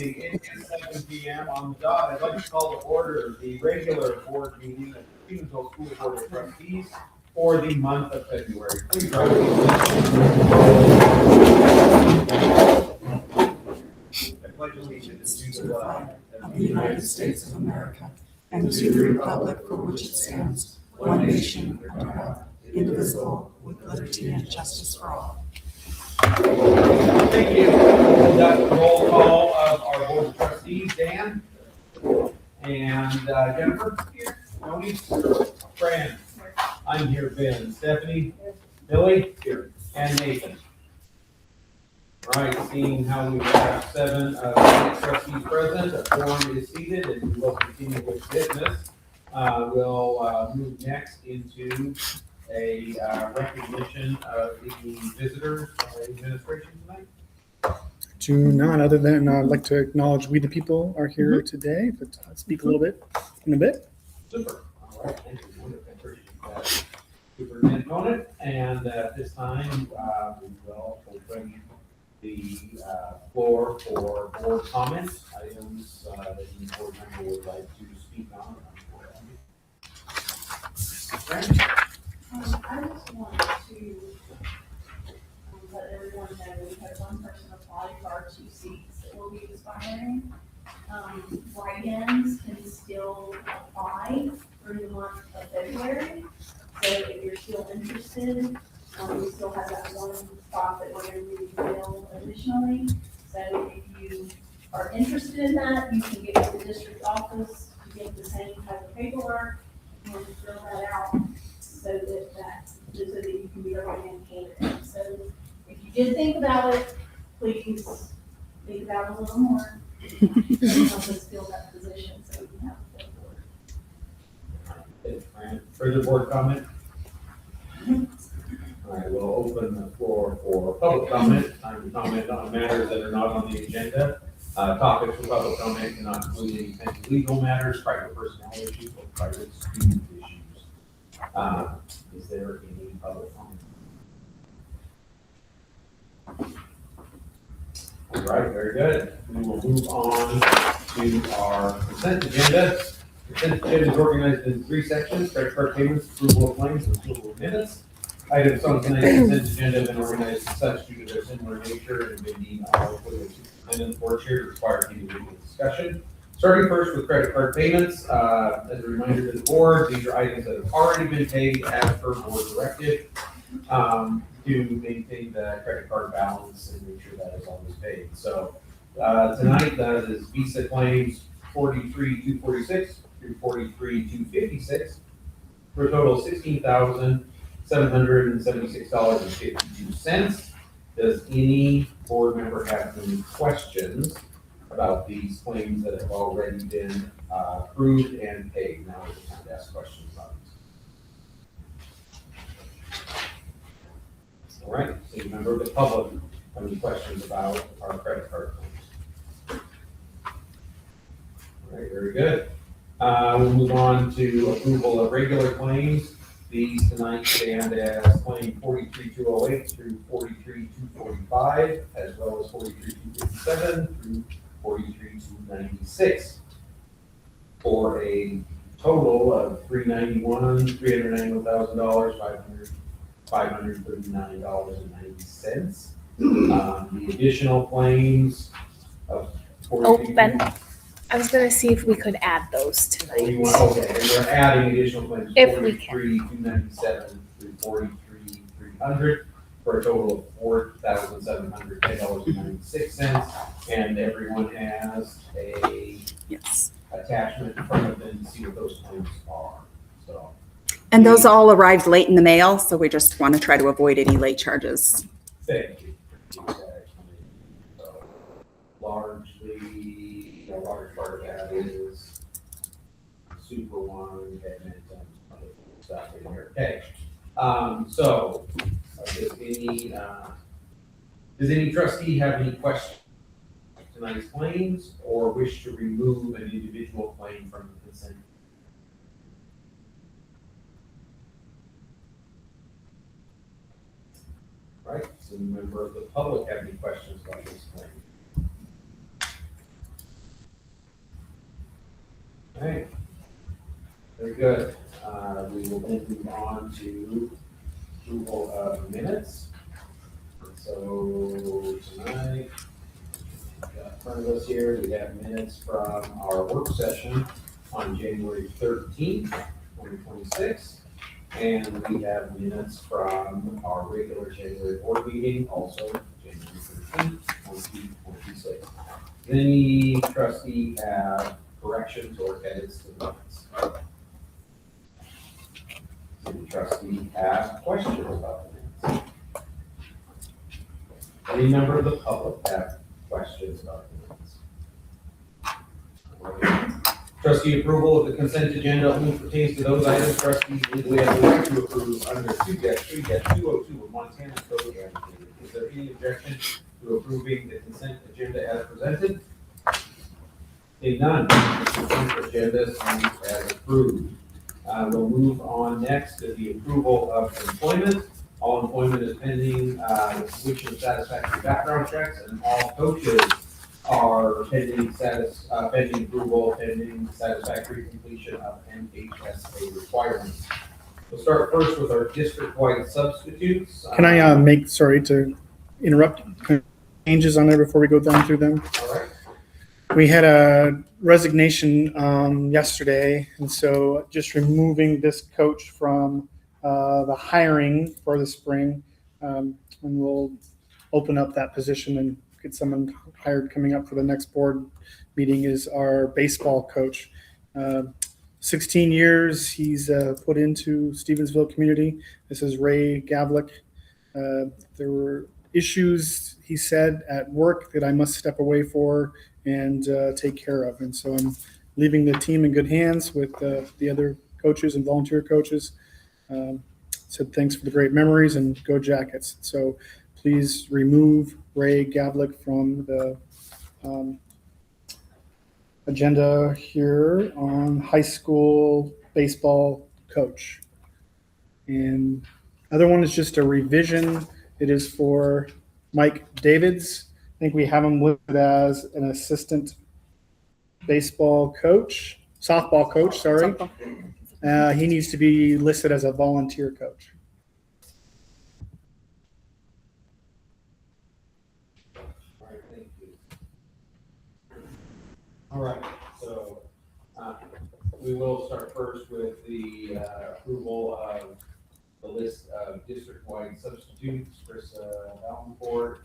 It is 7 p.m. on the dot. I'd like to call to order the regular board meeting of the Stevensville School Board of Trustees for the month of February. Please rise. I pledge allegiance to the flag of the United States of America and to the republic for which it stands, one nation under God, indivisible, with liberty and justice for all. Thank you. We'll conduct the roll call of our board of trustees. Dan and Jennifer here. Tony, Fran. I'm here. Ben, Stephanie, Billy here, and Nathan. All right, seeing how we have 7 trustees present, a quorum is seated, and we will continue with business. We'll move next into a recognition of the visitors administration tonight. Do not, other than I'd like to acknowledge we the people are here today, but I'll speak a little bit in a bit. Super. All right, thank you. Wonderful. I appreciate that. Superintendent Conant, and at this time, we will open the floor for board comments, items that any board member would like to speak on. I just want to let everyone know we had one person apply for our 2 seats that will be expiring. Write-ins can still apply through the month of February. So if you're still interested, we still have that one spot that we're going to refill additionally. So if you are interested in that, you can get to the district office to get the same type of paperwork and fill that out so that you can be a write-in candidate. So if you did think about it, please think about it a little more. And help us fill that position so we can have a full board. Further board comment? All right, we'll open the floor for public comment. Time to comment on matters that are not on the agenda. Topics for public comment cannot include any potential legal matters, private personnel issues, or private student issues. Is there any public comment? All right, very good. We will move on to our consent agenda. Consent agenda is organized in 3 sections: credit card payments, approval of claims, and approval of minutes. Items on tonight's consent agenda have been organized as such due to their similar nature and have been deemed unlikely to superintendent board chair to require individual discussion. Starting first with credit card payments, as a reminder to the board, these are items that have already been paid as per board directive to maintain the credit card balance and make sure that is always paid. So tonight, that is Visa claims 43,246 through 43,256 for a total of $16,776.52. Does any board member have any questions about these claims that have already been approved and paid? Now is the time to ask questions about these. All right, so a member of the public have any questions about our credit card claims? All right, very good. We'll move on to approval of regular claims. These tonight stand as claim 43,208 through 43,245, as well as 43,257 through 43,296, for a total of $391,000, $539.90. The additional claims of 43. Ben, I was gonna see if we could add those tonight. Okay, and we're adding additional claims, If we can. 43,297 through 43,300, for a total of $4,710.96. And everyone has a Yes. attachment in front of them to see what those claims are, so. And those all arrived late in the mail, so we just want to try to avoid any late charges. Thank you. So, largely, a large part of that is Super One, and other stuff in here. Okay, so does any trustee have any questions on tonight's claims or wish to remove an individual claim from the consent? Right, so a member of the public have any questions about this claim? Okay. Very good. We will then move on to approval of minutes. So tonight, in front of us here, we have minutes from our work session on January 13th, 2026. And we have minutes from our regular January board meeting, also January 13th, 2026. Does any trustee have corrections or edits to the minutes? Does any trustee have questions about the minutes? Any member of the public have questions about the minutes? Trustee approval of the consent agenda only pertains to those items trustees legally have the right to approve under 2-3-202 of Montana Code annotated. Is there any objection to approving the consent agenda as presented? Seeing none, the consent agenda is as approved. We'll move on next to the approval of employment. All employment is pending, completion of satisfactory background checks, and all coaches are pending pending approval, pending satisfactory completion of MHSA requirements. We'll start first with our district-wide substitutes. Can I sorry to interrupt, changes on there before we go down through them? All right. We had a resignation yesterday, and so just removing this coach from the hiring for the spring, and we'll open up that position and get someone hired coming up for the next board meeting is our baseball coach. 16 years he's put into Stevensville community. This is Ray Gavlik. There were issues, he said, at work that I must step away for and take care of. And so I'm leaving the team in good hands with the other coaches and volunteer coaches. Said thanks for the great memories and go Jackets. So please remove Ray Gavlik from the agenda here on high school baseball coach. And other one is just a revision. It is for Mike Davids. I think we have him listed as an assistant baseball coach, softball coach, sorry. He needs to be listed as a volunteer coach. All right, thank you. All right, so we will start first with the approval of the list of district-wide substitutes. Krista Davenport,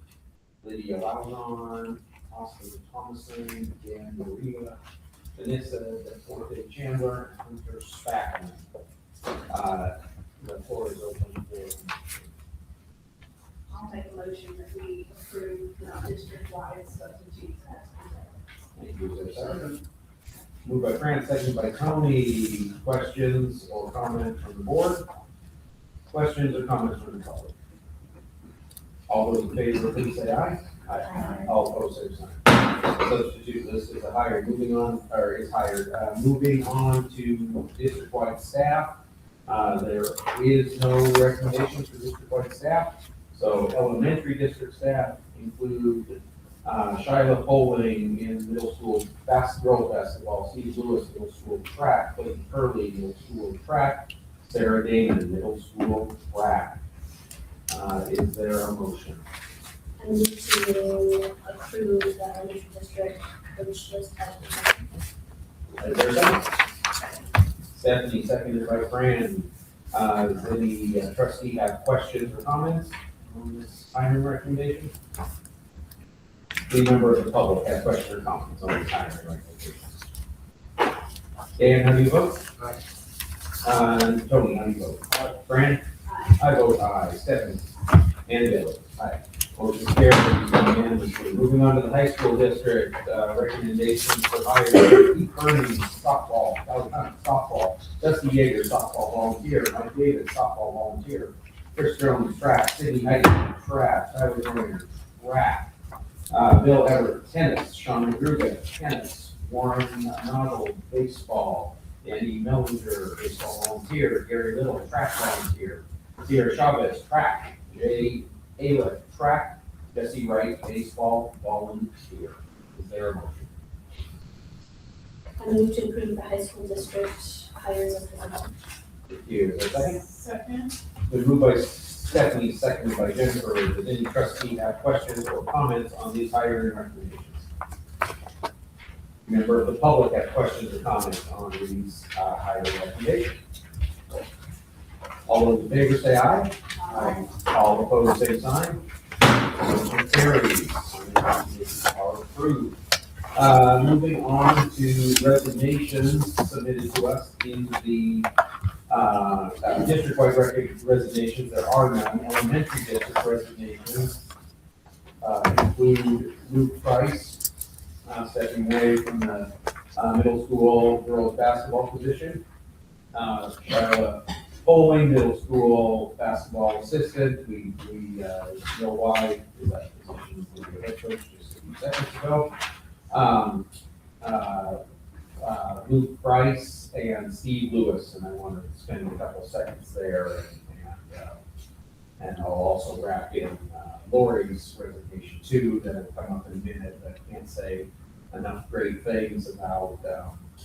Lydia Loudon, Austin Thomason, Dan Maria, Vanessa DeForte Chandler, and Hunter Spackman. The floor is open for. I'll make a motion that we approve the district-wide substitutes as presented. Thank you, is there a second? Moved by Fran, seconded by Tony. Questions or comments from the board? Questions or comments from the public? All those in favor, please say aye. Aye. All opposed, say sign. Substitute list is hired. Moving on to district-wide staff. There is no recommendation for district-wide staff. So elementary district staff include Shyla Poling in middle school girls basketball, Steve Lewis middle school track, Clayton Curley middle school track, Sarah Damon middle school track. Is there a motion? I need to approve the elementary district coach list as presented. Is there a second? Stephanie, seconded by Fran. Does any trustee have questions or comments on this hiring recommendation? Any member of the public has questions or comments on this hiring recommendation? Dan, how do you vote? Aye. Tony, how do you vote? Fran? Aye. I vote aye. Stephanie? And Bill? Aye. Motion carries unanimously. Moving on to the high school district, recommendations for hire Pete Kearney, softball, Dusty Yeager, softball volunteer, Mike Davis, softball volunteer, Chris Jones, track, Sidney Height, track, Tyler Joyner, track, Bill Everett, tennis, Sean Madruga, tennis, Warren Noddle, baseball, Andy Mellinger, baseball volunteer, Gary Little, track volunteer, Sierra Chavez, track, Jay Ayla, track, Jesse Wright, baseball volunteer. Is there a motion? I I move to approve the high school district hires as presented. Thank you. Is there a second? Second. Been moved by Stephanie, seconded by Jennifer. Does any trustee have questions or comments on these hiring recommendations? Member of the public have questions or comments on these hiring recommendations? All those in favor say aye. Aye. All opposed, same sign. Motion carries. Recommendations are approved. Moving on to resignations submitted to us in the district-wide resignations. There are none. Elementary district resignations include Luke Price, stepping away from the middle school girls basketball position. Charlotte Poling, middle school basketball assistant. We know why, because that position was the head coach just a few seconds ago. Luke Price and Steve Lewis, and I want to spend a couple seconds there, and I'll also wrap in Lori's resignation too, that will come up in a minute, but I can't say enough great things about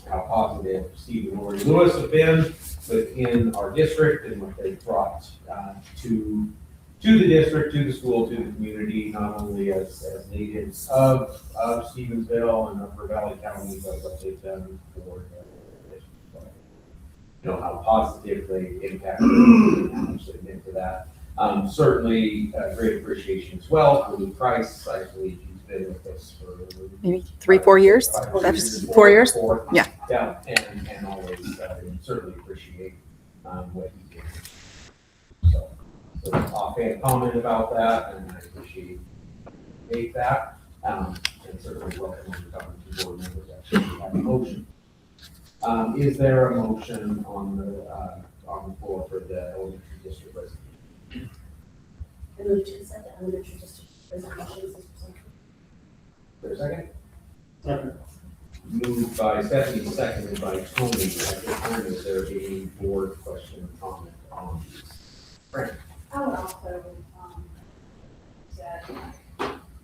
how positive Steve and Lori Lewis have been within our district and what they've brought to the district, to the school, to the community, not only as natives of Stevensville and Upper Valley County, but what they've done for the district. You know, how positive they impacted and how much they meant to that. Certainly, great appreciation as well for Luke Price. I believe he's been with us for Maybe 3-4 years. That's 4 years. Yeah. Yeah, and always certainly appreciate what he did. So offhand comment about that, and I appreciate that. And certainly welcome to come to board members. Actually, have a motion. Is there a motion on the floor for the elementary district resolution? I move to accept the elementary district resignations as presented. Is there a second? Second. Moved by Stephanie, seconded by Tony. At this time, is there any board question or comment on these? Frank? I would also, say,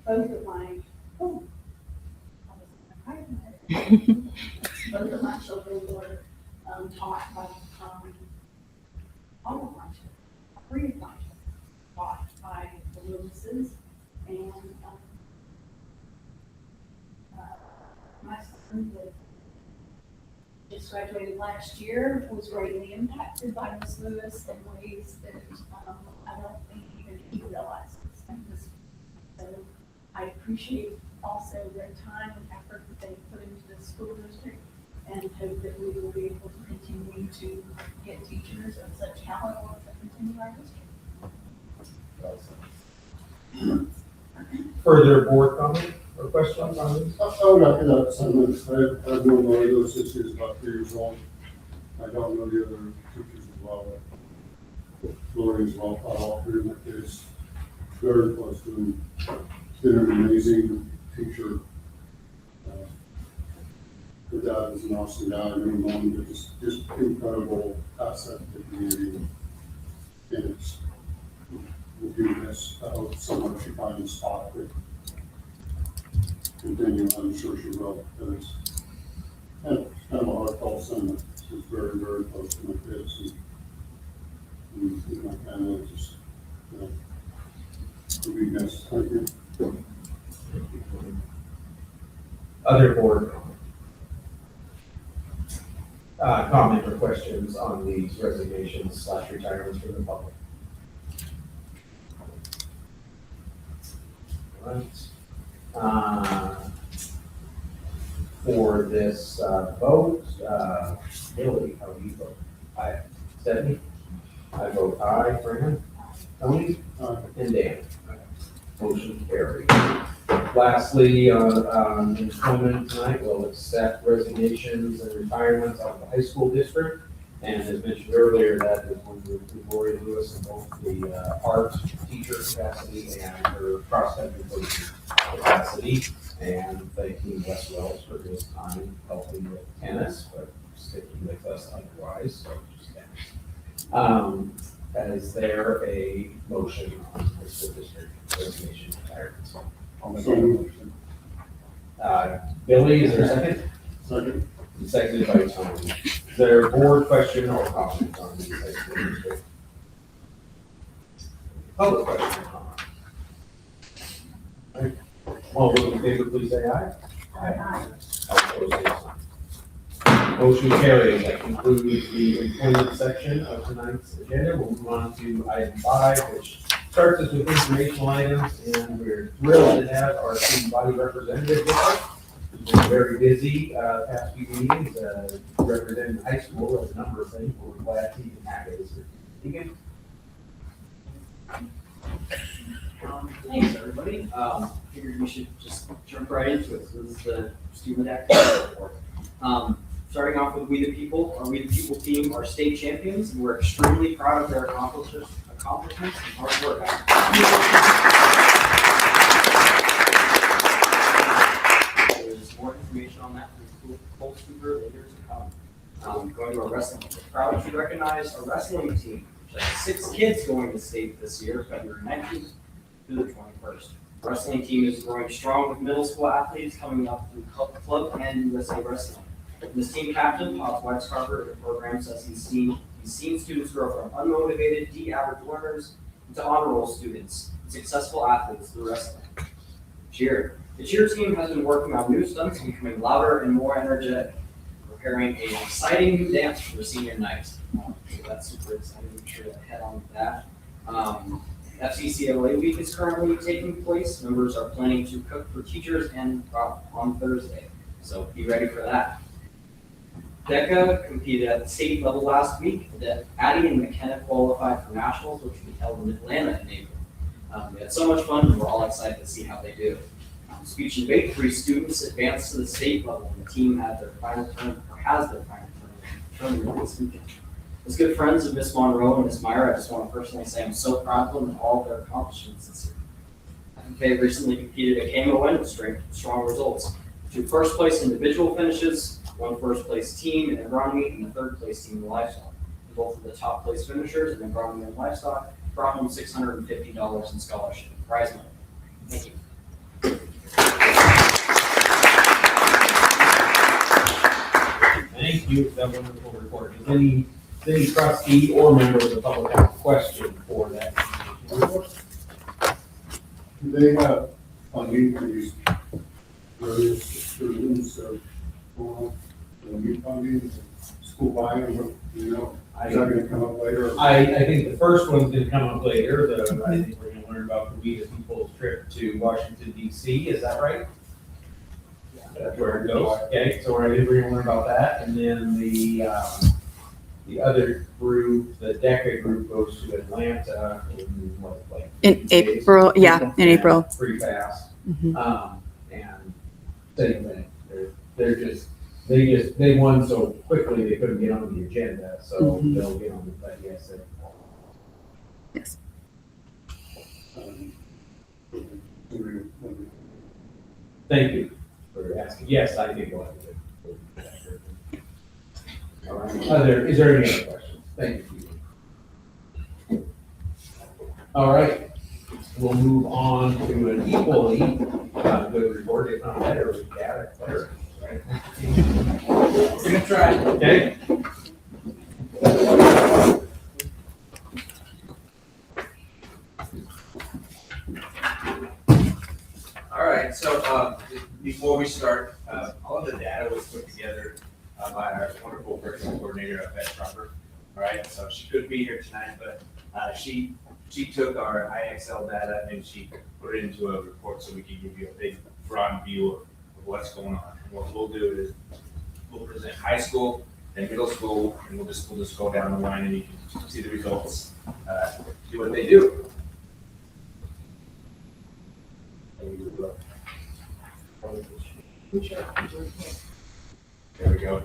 both of my, both of my children were, taught by, all of my children, 3 of my children, taught by the Lewises, and, my son that just graduated last year was greatly impacted by Ms. Lewis in ways that I don't think even he realizes. So I appreciate also their time and effort that they put into the school district, and hope that we will be able to continue to get teachers of such talent that continue our district. Further board comment or questions on this? I'm not gonna say I've known one of those since he was about 3 years old. I don't know the other teachers as well, but Lori as well, all 3 of my kids, very close to him. Been an amazing teacher. Her dad was an awesome guy, I knew mom, but just incredible asset to the community. And it's, we'll do this, I hope someone should find a spot that continue, I'm sure she will, because it's kind of a heartfelt sentiment. She's very, very close to my kids and my family, just, to be missed. Thank you. Other board comment or questions on these resignations / retirements from the public? All right. For this vote, Billy, how do you vote? Aye. Stephanie? I vote aye. Fran? Tony? And Dan? Motion carried. Lastly, on employment tonight, we'll accept resignations and retirements out of the high school district. And as mentioned earlier, that is one with Lori Lewis in both the art teacher capacity and her cross-country coaching capacity. And thanking Wes Wells for his time helping with tennis, but sticking with us otherwise, so just tennis. Is there a motion on high school district resignation retirements? So moved. Billy, is there a second? Second. and seconded by Tony. Is there a board question or comment on these items? Public question or comment? All right. All those in favor, please say aye. Aye. All opposed, say sign. Motion carries. That concludes the employment section of tonight's agenda. We'll move on to item 5, which starts us with informational items, and we're thrilled to have our student body representative with us. We've been very busy past few meetings, representing the high school as a number of things. We're glad to have it. Deacon? Thanks, everybody. Figured we should just jump right into it. So this is the student activity report. Starting off with We the People. Our We the People team are state champions, and we're extremely proud of their accomplishments and hard work. There's more information on that from Cole Cooper later to come. Going to our wrestling. We're proud to recognize our wrestling team, which has 6 kids going to state this year, February 19th through the 21st. The wrestling team is growing strong with middle school athletes coming up through club and USA Wrestling. This team captain, Todd Weiscarver, the program says he's seen students grow from unmotivated, D-average learners into honor roll students, successful athletes through wrestling. Cheer. The cheer team has been working on new stunts, becoming louder and more energetic, preparing an exciting new dance for the senior night. So that's super exciting. Make sure to head on with that. FCCLA week is currently taking place. Members are planning to cook for teachers and on Thursday, so be ready for that. DECA competed at the state level last week. Addie and McKenna qualified for nationals, which will be held in Atlanta in April. We had so much fun, and we're all excited to see how they do. Speech and debate, 3 students advanced to the state level, and the team had their final turn, or has their final turn this weekend. As good friends of Miss Monroe and Miss Meyer, I just want to personally say I'm so proud of them and all of their accomplishments this year. FFA recently competed at KMO and with strong results. 2 first place individual finishes, 1 first place team in agronomy, and a 3rd place team in livestock. Both of the top place finishers in agronomy and livestock brought home $650 in scholarship and prize money. Thank you. Thank you for that wonderful report. Does any city trustee or member of the public have a question for that? Do they have funding for these various students new funding, school buy-in, you know? Is that gonna come up later? I think the first one's gonna come up later. I think we're gonna learn about the We the People's trip to Washington DC. Is that right? That's where it goes. Okay, so we're gonna learn about that, and then the other group, the DECA group, goes to Atlanta in what, like? In 2 days? April, yeah, in April. Pretty fast. Mhm. And same thing. They won so quickly they couldn't get on the agenda, so Mhm. they'll get on the, but yes. Yes. Thank you for asking. Yes, I think we'll have to. All right. Is there any other questions? Thank you. All right. We'll move on to an equally good report, if not better, with data clarity. Right? We're gonna try, okay? All right, so before we start, all of the data was put together by our wonderful virtual coordinator, Beth Trumper. All right, so she couldn't be here tonight, but she took our IXL data and she put it into a report so we can give you a big broad view of what's going on. And what we'll do is we'll present high school and middle school, and we'll just go down the line and you can see the results, do what they do. There we go.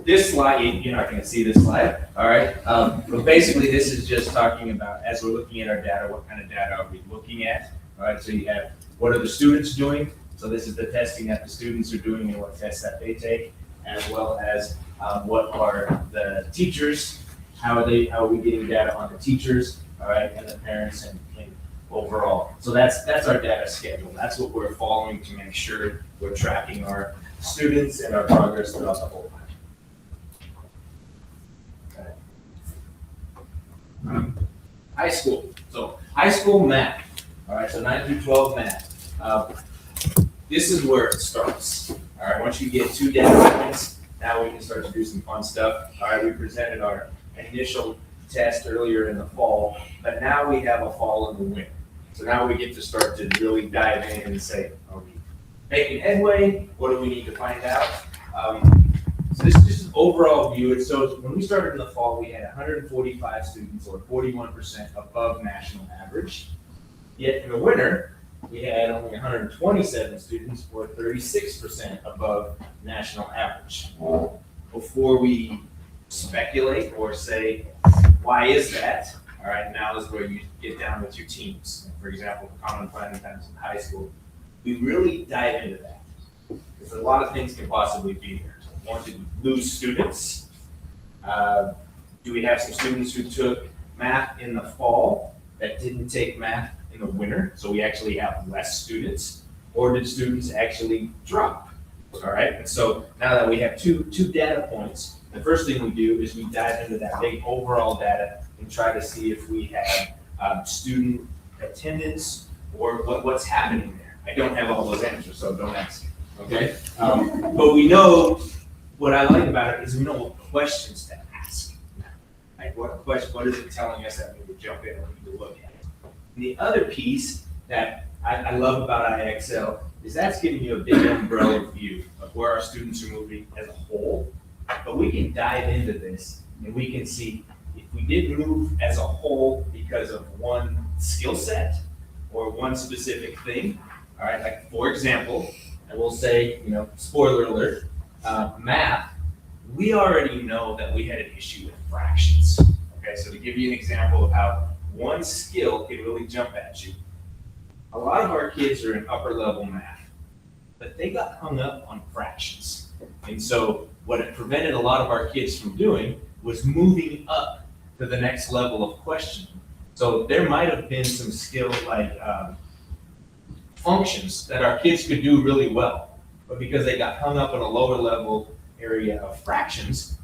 This slide, you're not going to see this slide, all right? But basically, this is just talking about, as we're looking at our data, what kind of data are we looking at? All right, so you have, what are the students doing? So this is the testing that the students are doing and what tests that they take, as well as what are the teachers, how are we getting data on the teachers, all right, and the parents and overall. So that's our data schedule. That's what we're following to make sure we're tracking our students and our progress throughout the whole time. Okay. High school. So high school math. All right, so 9 through 12 math. This is where it starts. All right, once you get 2 data points, now we can start to do some fun stuff. All right, we presented our initial test earlier in the fall, but now we have a fall and a winter. So now we get to start to really dive in and say, are we making headway? What do we need to find out? So this is just an overall view. So when we started in the fall, we had 145 students, or 41% above national average. Yet in the winter, we had only 127 students, or 36% above national average. Before we speculate or say, why is that? All right, now is where you get down with your teams. For example, common planning times in high school, we really dive into that. Because a lot of things can possibly be there. One, did we lose students? Do we have some students who took math in the fall that didn't take math in the winter? So we actually have less students? Or did students actually drop? All right, and so now that we have two data points, the first thing we do is we dive into that big overall data and try to see if we have student attendance or what's happening there. I don't have all those answers, so don't ask me, okay? But we know, what I like about it is we know what questions to ask. Like what is it telling us that we would jump in and we need to look at? And the other piece that I love about IXL is that's giving you a big umbrella view of where our students are moving as a whole. But we can dive into this and we can see if we did move as a whole because of one skill set or one specific thing. All right, like for example, I will say, spoiler alert, math, we already know that we had an issue with fractions. Okay, so to give you an example of how one skill can really jump at you. A lot of our kids are in upper level math, but they got hung up on fractions. And so what it prevented a lot of our kids from doing was moving up to the next level of questioning. So there might have been some skill like functions that our kids could do really well, but because they got hung up on a lower level area of fractions,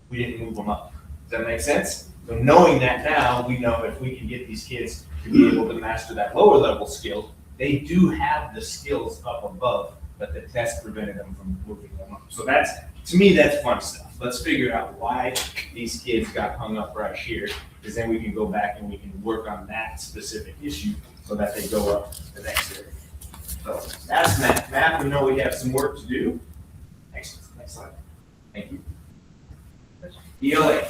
we didn't move them up. Does that make sense? So knowing that now, we know if we can get these kids to be able to master that lower level skill, they do have the skills up above, but the test prevented them from moving them up. So that's, to me, that's fun stuff. Let's figure out why these kids got hung up right here, because then we can go back and we can work on that specific issue so that they go up the next area. So that's math. Math, we know we have some work to do. Next slide. Thank you. ELA.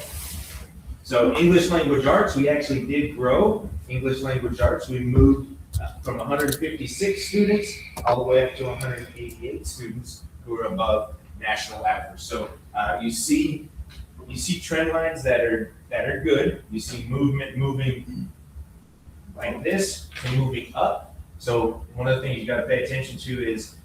So English language arts, we actually did grow English language arts. We moved from 156 students all the way up to 188 students who are above national average. So you see trend lines that are good. You see movement moving like this to moving up. So one of the things you got to pay attention to is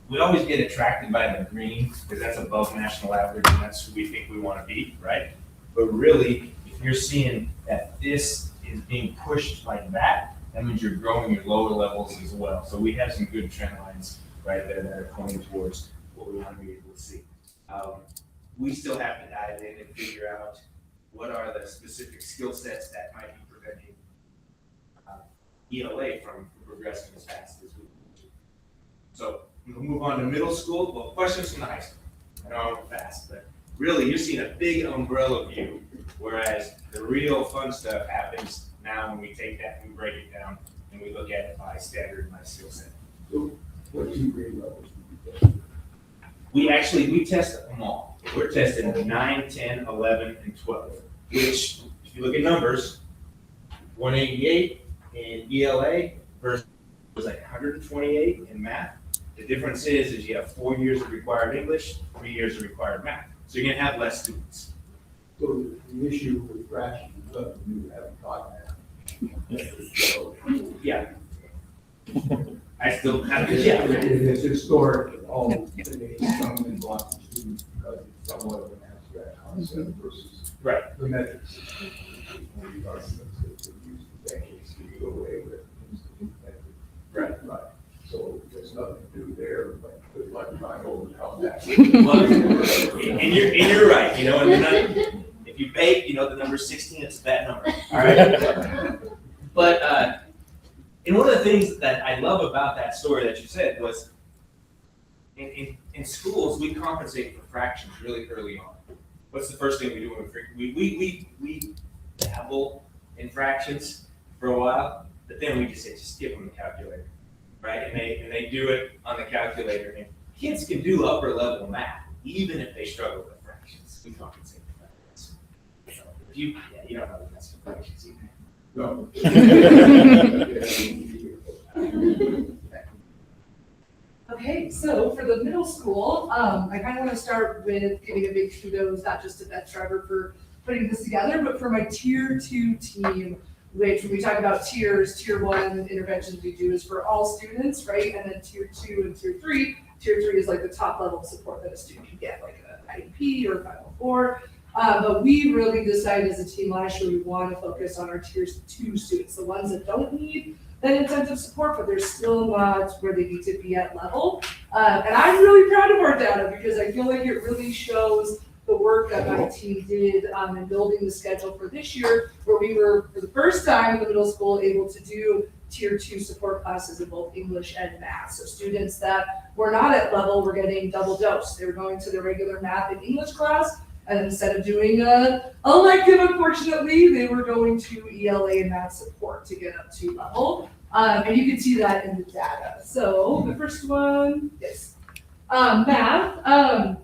we always get attracted by the green because that's above national average and that's who we think we want to be, right? But really, if you're seeing that this is being pushed like that, that means you're growing your lower levels as well. So we have some good trend lines right there that are pointing towards what we want to be able to see. We still have to dive in and figure out what are the specific skill sets that might be preventing ELA from progressing as fast as we want to. So we'll move on to middle school. Well, questions from the high school. I know I went fast, but really you're seeing a big umbrella view, whereas the real fun stuff happens now when we take that and we break it down and we look at it by standard and by skill set. So what 2 grade levels do you test? We test them all. We're testing 9, 10, 11, and 12, which, if you look at numbers, 188 in ELA versus like 128 in math. The difference is you have 4 years of required English, 3 years of required math. So you're gonna have less students. So the issue with fractions is up to you haven't taught that. Yeah. I still have to, yeah. It's historic, all the days come in blocks of students because it's somewhat of an abstract concept versus Right. the metrics. One of the arguments that we used for decades to do away with institute metrics. Right. Right. So there's nothing to do there, but like my whole house. Well, and you're right, you know, and if you bake, you know, the number 16, it's a bad number, all right? But, and one of the things that I love about that story that you said was, in schools, we compensate for fractions really early on. What's the first thing we do when we dabble in fractions for a while, but then we just say, just give them the calculator, right? And they do it on the calculator, and kids can do upper level math, even if they struggle with fractions. We compensate for fractions. You don't know the rest of fractions either. No. Okay, so for the middle school, I kind of want to start with giving a big kudos, not just to Beth Schreiber for putting this together, but for my tier 2 team, which when we talk about tiers, tier 1 interventions we do is for all students, right? And then tier 2 and tier 3 is like the top level of support that a student can get, like an IEP or 504. But we really decided as a team last year, we want to focus on our tier 2 students, the ones that don't need that intensive support, but they're still not where they need to be at level. And I'm really proud of our data because I feel like it really shows the work that my team did in building the schedule for this year, where we were, for the first time in the middle school, able to do tier 2 support classes in both English and math. So students that were not at level were getting double dose. They were going to their regular math and English class, and instead of doing an elective, unfortunately, they were going to ELA and math support to get up to level. And you can see that in the data. So the first one, yes, math.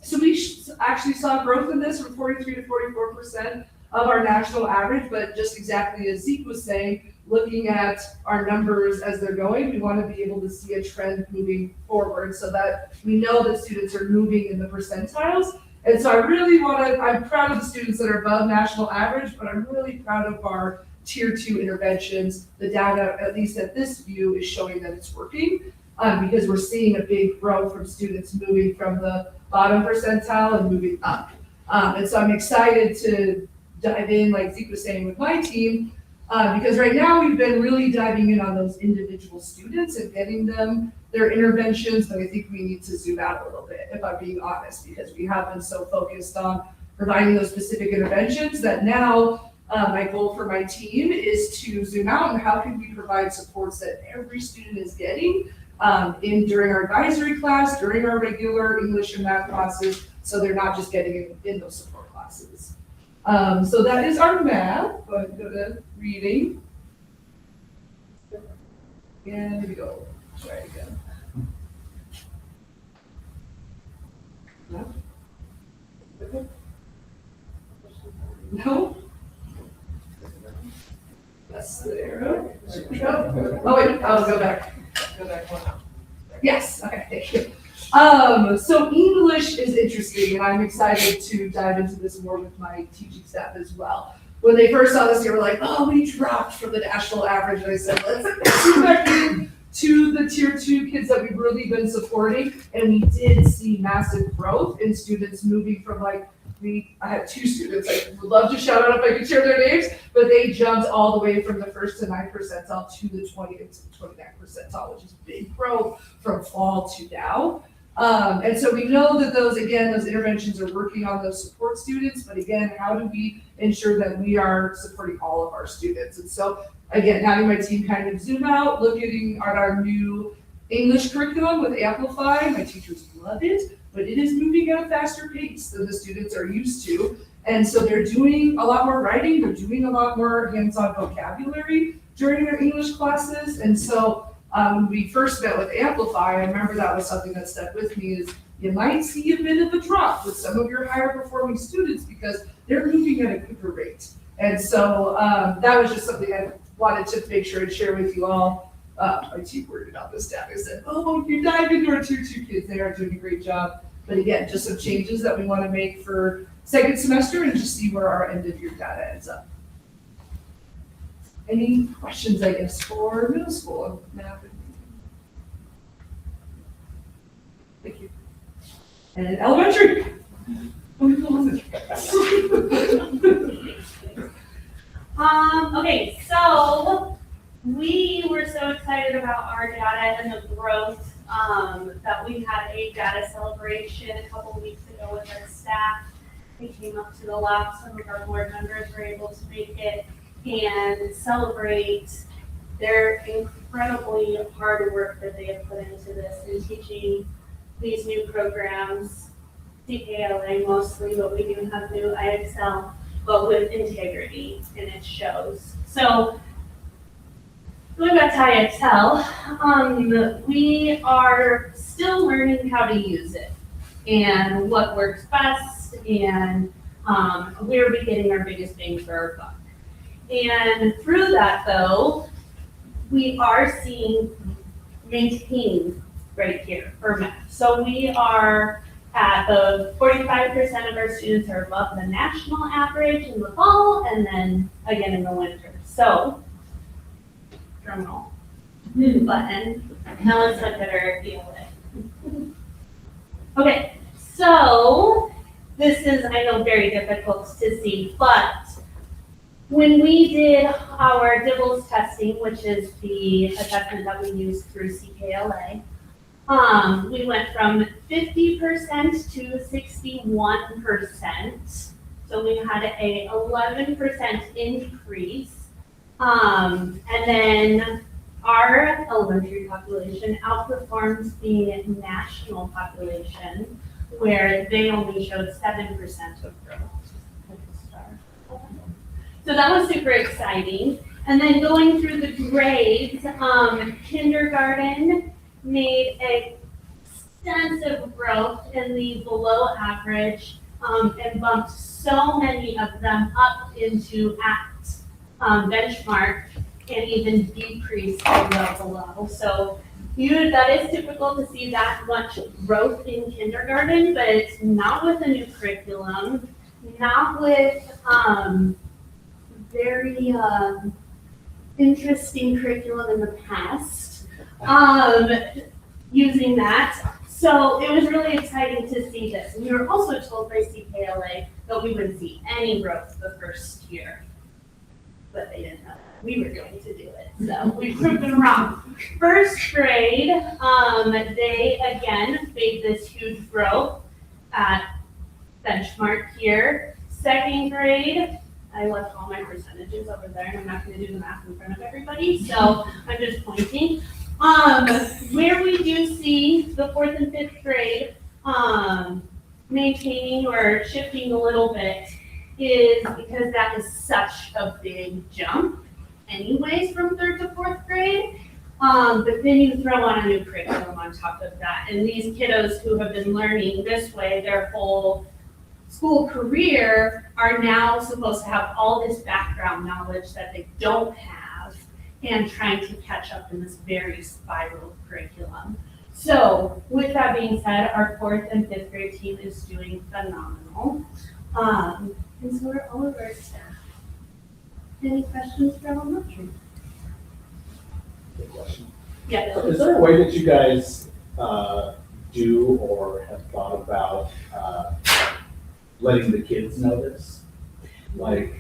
So we actually saw growth in this from 43 to 44% of our national average, but just exactly as Zeke was saying, looking at our numbers as they're going, we want to be able to see a trend moving forward so that we know that students are moving in the percentiles. And so I'm proud of the students that are above national average, but I'm really proud of our tier 2 interventions. The data, at least at this view, is showing that it's working because we're seeing a big growth from students moving from the bottom percentile and moving up. And so I'm excited to dive in, like Zeke was saying with my team, because right now we've been really diving in on those individual students and getting them their interventions, but I think we need to zoom out a little bit, if I'm being honest, because we have been so focused on providing those specific interventions that now my goal for my team is to zoom out and how can we provide supports that every student is getting during our advisory class, during our regular English and math classes, so they're not just getting in those support classes. So that is our math. Go ahead and go to reading. And here we go. Try it again. No? No? That's the arrow. Oh wait, I'll go back. Go back one. Yes, okay, thank you. So English is interesting, and I'm excited to dive into this more with my teaching staff as well. When they first saw this, they were like, oh, we dropped from the national average. And I said, let's get back into the tier 2 kids that we've really been supporting. And we did see massive growth in students moving from I had 2 students, I would love to shout out if I could share their names, but they jumped all the way from the 1st to 9th percentile to the 20th to 29th percentile, which is big growth from fall to now. And so we know that those interventions are working on those support students, but again, how do we ensure that we are supporting all of our students? And so again, having my team kind of zoom out, looking at our new English curriculum with Amplify, my teachers love it, but it is moving at a faster pace than the students are used to. And so they're doing a lot more writing, they're doing a lot more hands-on vocabulary during their English classes. And so when we first met with Amplify, I remember that was something that stuck with me is you might see a bit of a drop with some of your higher performing students because they're moving at a quicker rate. And so that was just something I wanted to make sure and share with you all. My team worried about this data. I said, oh, you dive into our tier 2 kids, they are doing a great job. But again, just some changes that we want to make for second semester and just see where our end of year data ends up. Any questions, I guess, for middle school? Thank you. And elementary. Okay, so we were so excited about our data and the growth that we had a data celebration a couple weeks ago with our staff. We came up to the lab, some of our board members were able to make it and celebrate their incredibly hard work that they have put into this in teaching these new programs, CKLA mostly, but we do have new IXL, but with integrity, and it shows. So going back to IXL, we are still learning how to use it and what works best, and where we getting our biggest bang for our buck. And through that though, we are seeing maintaining right here for math. So we are at the 45% of our students are above the national average in the fall, and then again in the winter. So, drum roll, button. Now let's look at our ELA. Okay, so this is, I know, very difficult to see, but when we did our DIBELS testing, which is the assessment that we use through CKLA, we went from 50% to 61%. So we had a 11% increase. And then our elementary population outperforms the national population, where they only showed 7% of growth. So that was super exciting. And then going through the grades, kindergarten made extensive growth in the below average, and bumped so many of them up into benchmark, and even decreased in the below. So that is typical to see that much growth in kindergarten, but it's not with a new curriculum, not with very interesting curriculum in the past, using that. So it was really exciting to see this. And we were also told by CKLA that we wouldn't see any growth the first year, but they didn't know we were going to do it. So we proved them wrong. First grade, they again made this huge growth at benchmark here. Second grade, I left all my percentages over there, and I'm not going to do the math in front of everybody, so I'm just pointing. Where we do see the 4th and 5th grade maintaining or shifting a little bit is because that is such a big jump anyways from 3rd to 4th grade. But then you throw on a new curriculum on top of that, and these kiddos who have been learning this way their whole school career are now supposed to have all this background knowledge that they don't have, and trying to catch up in this very spiral curriculum. So with that being said, our 4th and 5th grade team is doing phenomenal. And so are all of our staff. Any questions for elementary? Good question. Yeah. Is there a way that you guys do or have thought about letting the kids know this? Like,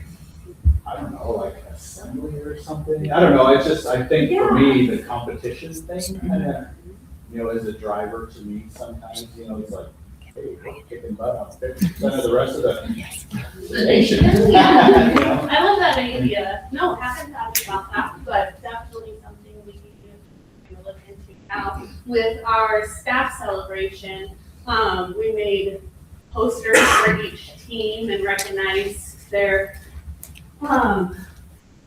I don't know, like assembly or something? I don't know, it's just, I think for me, the competition thing, kind of, as a driver to me sometimes, it's like, hey, we're kicking butt on 50% of the rest of the nation. Yeah. I love that idea. No, haven't thought about that, but definitely something we can look into. Now, with our staff celebration, we made posters for each team and recognized their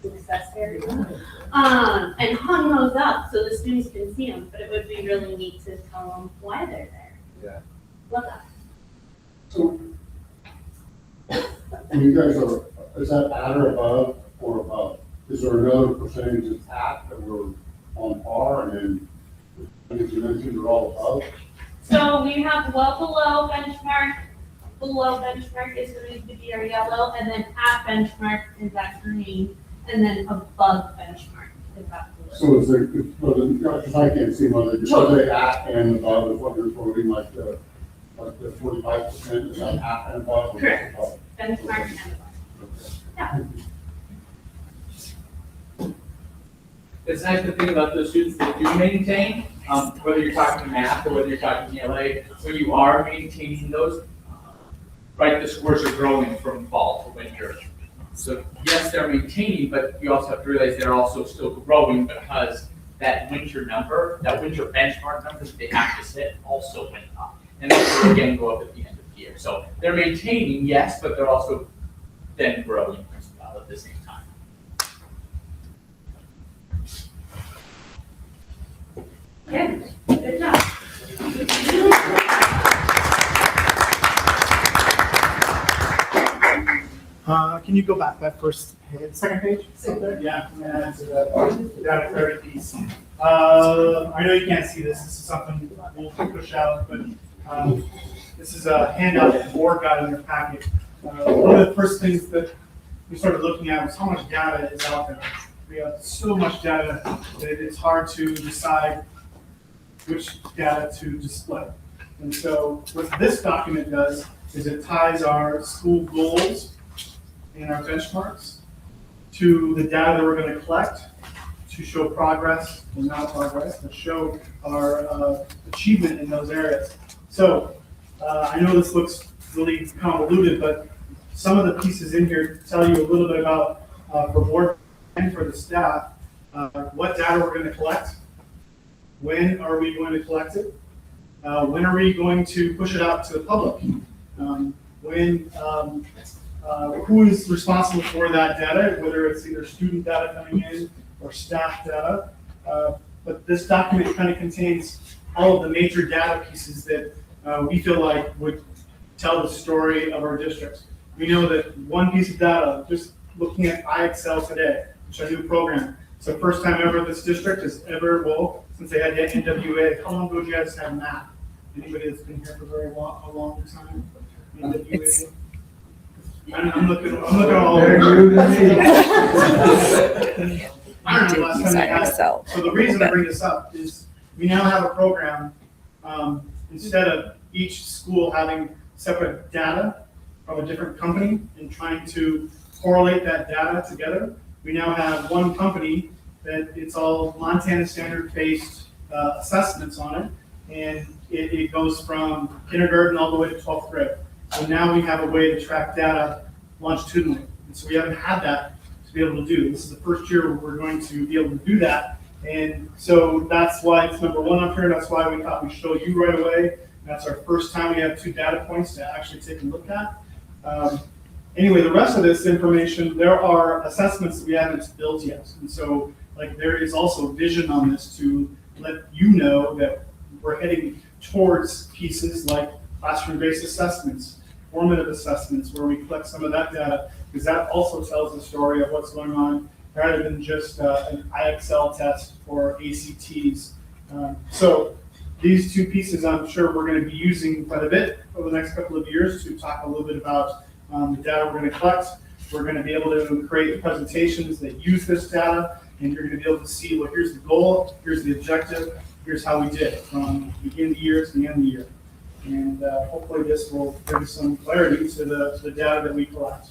success area, and hung those up so the students can see them. But it would be really neat to tell them why they're there. Yeah. Love that. So, when you guys are, is that at or above or above? Is there another percentage that's at that we're on par, and then the percentage you mentioned are all above? So we have well below benchmark is going to be our yellow, and then at benchmark is that green, and then above benchmark is that blue. So is there, because I can't see whether they at and above is what you're quoting, like the 45%, is that at and above? Or Correct. above? Benchmark and above. Yeah. It's nice to think about those students that do maintain Whether you're talking math or whether you're talking ELA, when you are maintaining those, right, the scores are growing from fall to winter. So yes, they're maintaining, but you also have to realize they're also still growing because that winter number, that winter benchmark number that they have to hit also went up. And this will again go up at the end of the year. So they're maintaining, yes, but they're also then growing as well at the same time. Okay, good job. Can you go back that second page? Yeah, to the data clarity piece. I know you can't see this. This is something we'll push out, but this is a handout that the board got in their packet. One of the first things that we started looking at was how much data is out there. We have so much data that it's hard to decide which data to display. And so what this document does is it ties our school goals and our benchmarks to the data that we're going to collect to show progress, or not progress, but show our achievement in those areas. So I know this looks really convoluted, but some of the pieces in here tell you a little bit about, for board and for the staff, what data we're going to collect, when are we going to collect it, when are we going to push it out to the public, who is responsible for that data, whether it's either student data coming in or staff data. But this document kind of contains all of the major data pieces that we feel like would tell the story of our districts. We know that one piece of data, just looking at IXL today, which I do program, it's the first time ever this district has ever, well, since they had the NWA, how long ago did you guys have math? Anybody that's been here for a long time? NWA? I'm looking all over. I don't know last time they had it. So the reason I bring this up is we now have a program, instead of each school having separate data from a different company and trying to correlate that data together, we now have one company that it's all Montana standard-based assessments on it, and it goes from kindergarten all the way to 12th grade. So now we have a way to track data longitudinally. And so we haven't had that to be able to do. This is the first year where we're going to be able to do that. And so that's why it's number one up here. That's why we thought we'd show you right away. That's our first time we have 2 data points to actually take a look at. Anyway, the rest of this information, there are assessments that we haven't built yet. And so like there is also vision on this to let you know that we're heading towards pieces like classroom-based assessments, formative assessments, where we collect some of that data, because that also tells the story of what's going on rather than just an IXL test or ACTs. So these 2 pieces I'm sure we're going to be using quite a bit over the next couple of years to talk a little bit about the data we're going to collect. We're going to be able to create presentations that use this data, and you're going to be able to see, well, here's the goal, here's the objective, here's how we did from the beginning of the year to the end of the year. And hopefully this will bring some clarity to the data that we collect.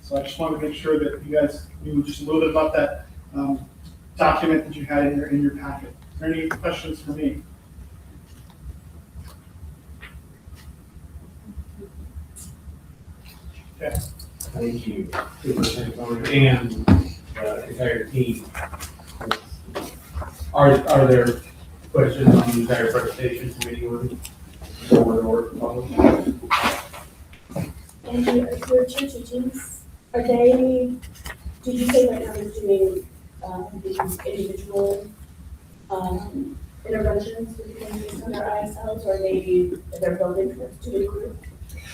So I just wanted to make sure that you guys knew just a little bit about that document that you had in your packet. Are there any questions for me? Okay. Thank you, Superintendent Bowman and the entire team. Are there questions on the entire presentation from anyone? And your 2 teachings, are they, did you say right now they're doing these individual interventions with the kids on their ISLs, or they're building to the group?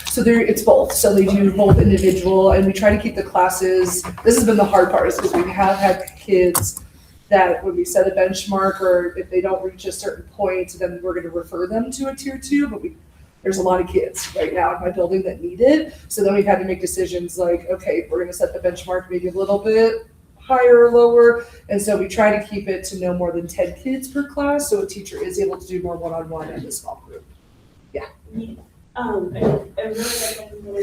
So it's both. So they do both individual, and we try to keep the classes. This has been the hard part, is because we have had kids that when we set a benchmark, or if they don't reach a certain point, then we're going to refer them to a tier 2. But there's a lot of kids right now in my building that need it. So then we've had to make decisions like, okay, we're going to set the benchmark maybe a little bit higher or lower. And so we try to keep it to no more than 10 kids per class, so a teacher is able to do more one-on-one in a small group. Yeah. I really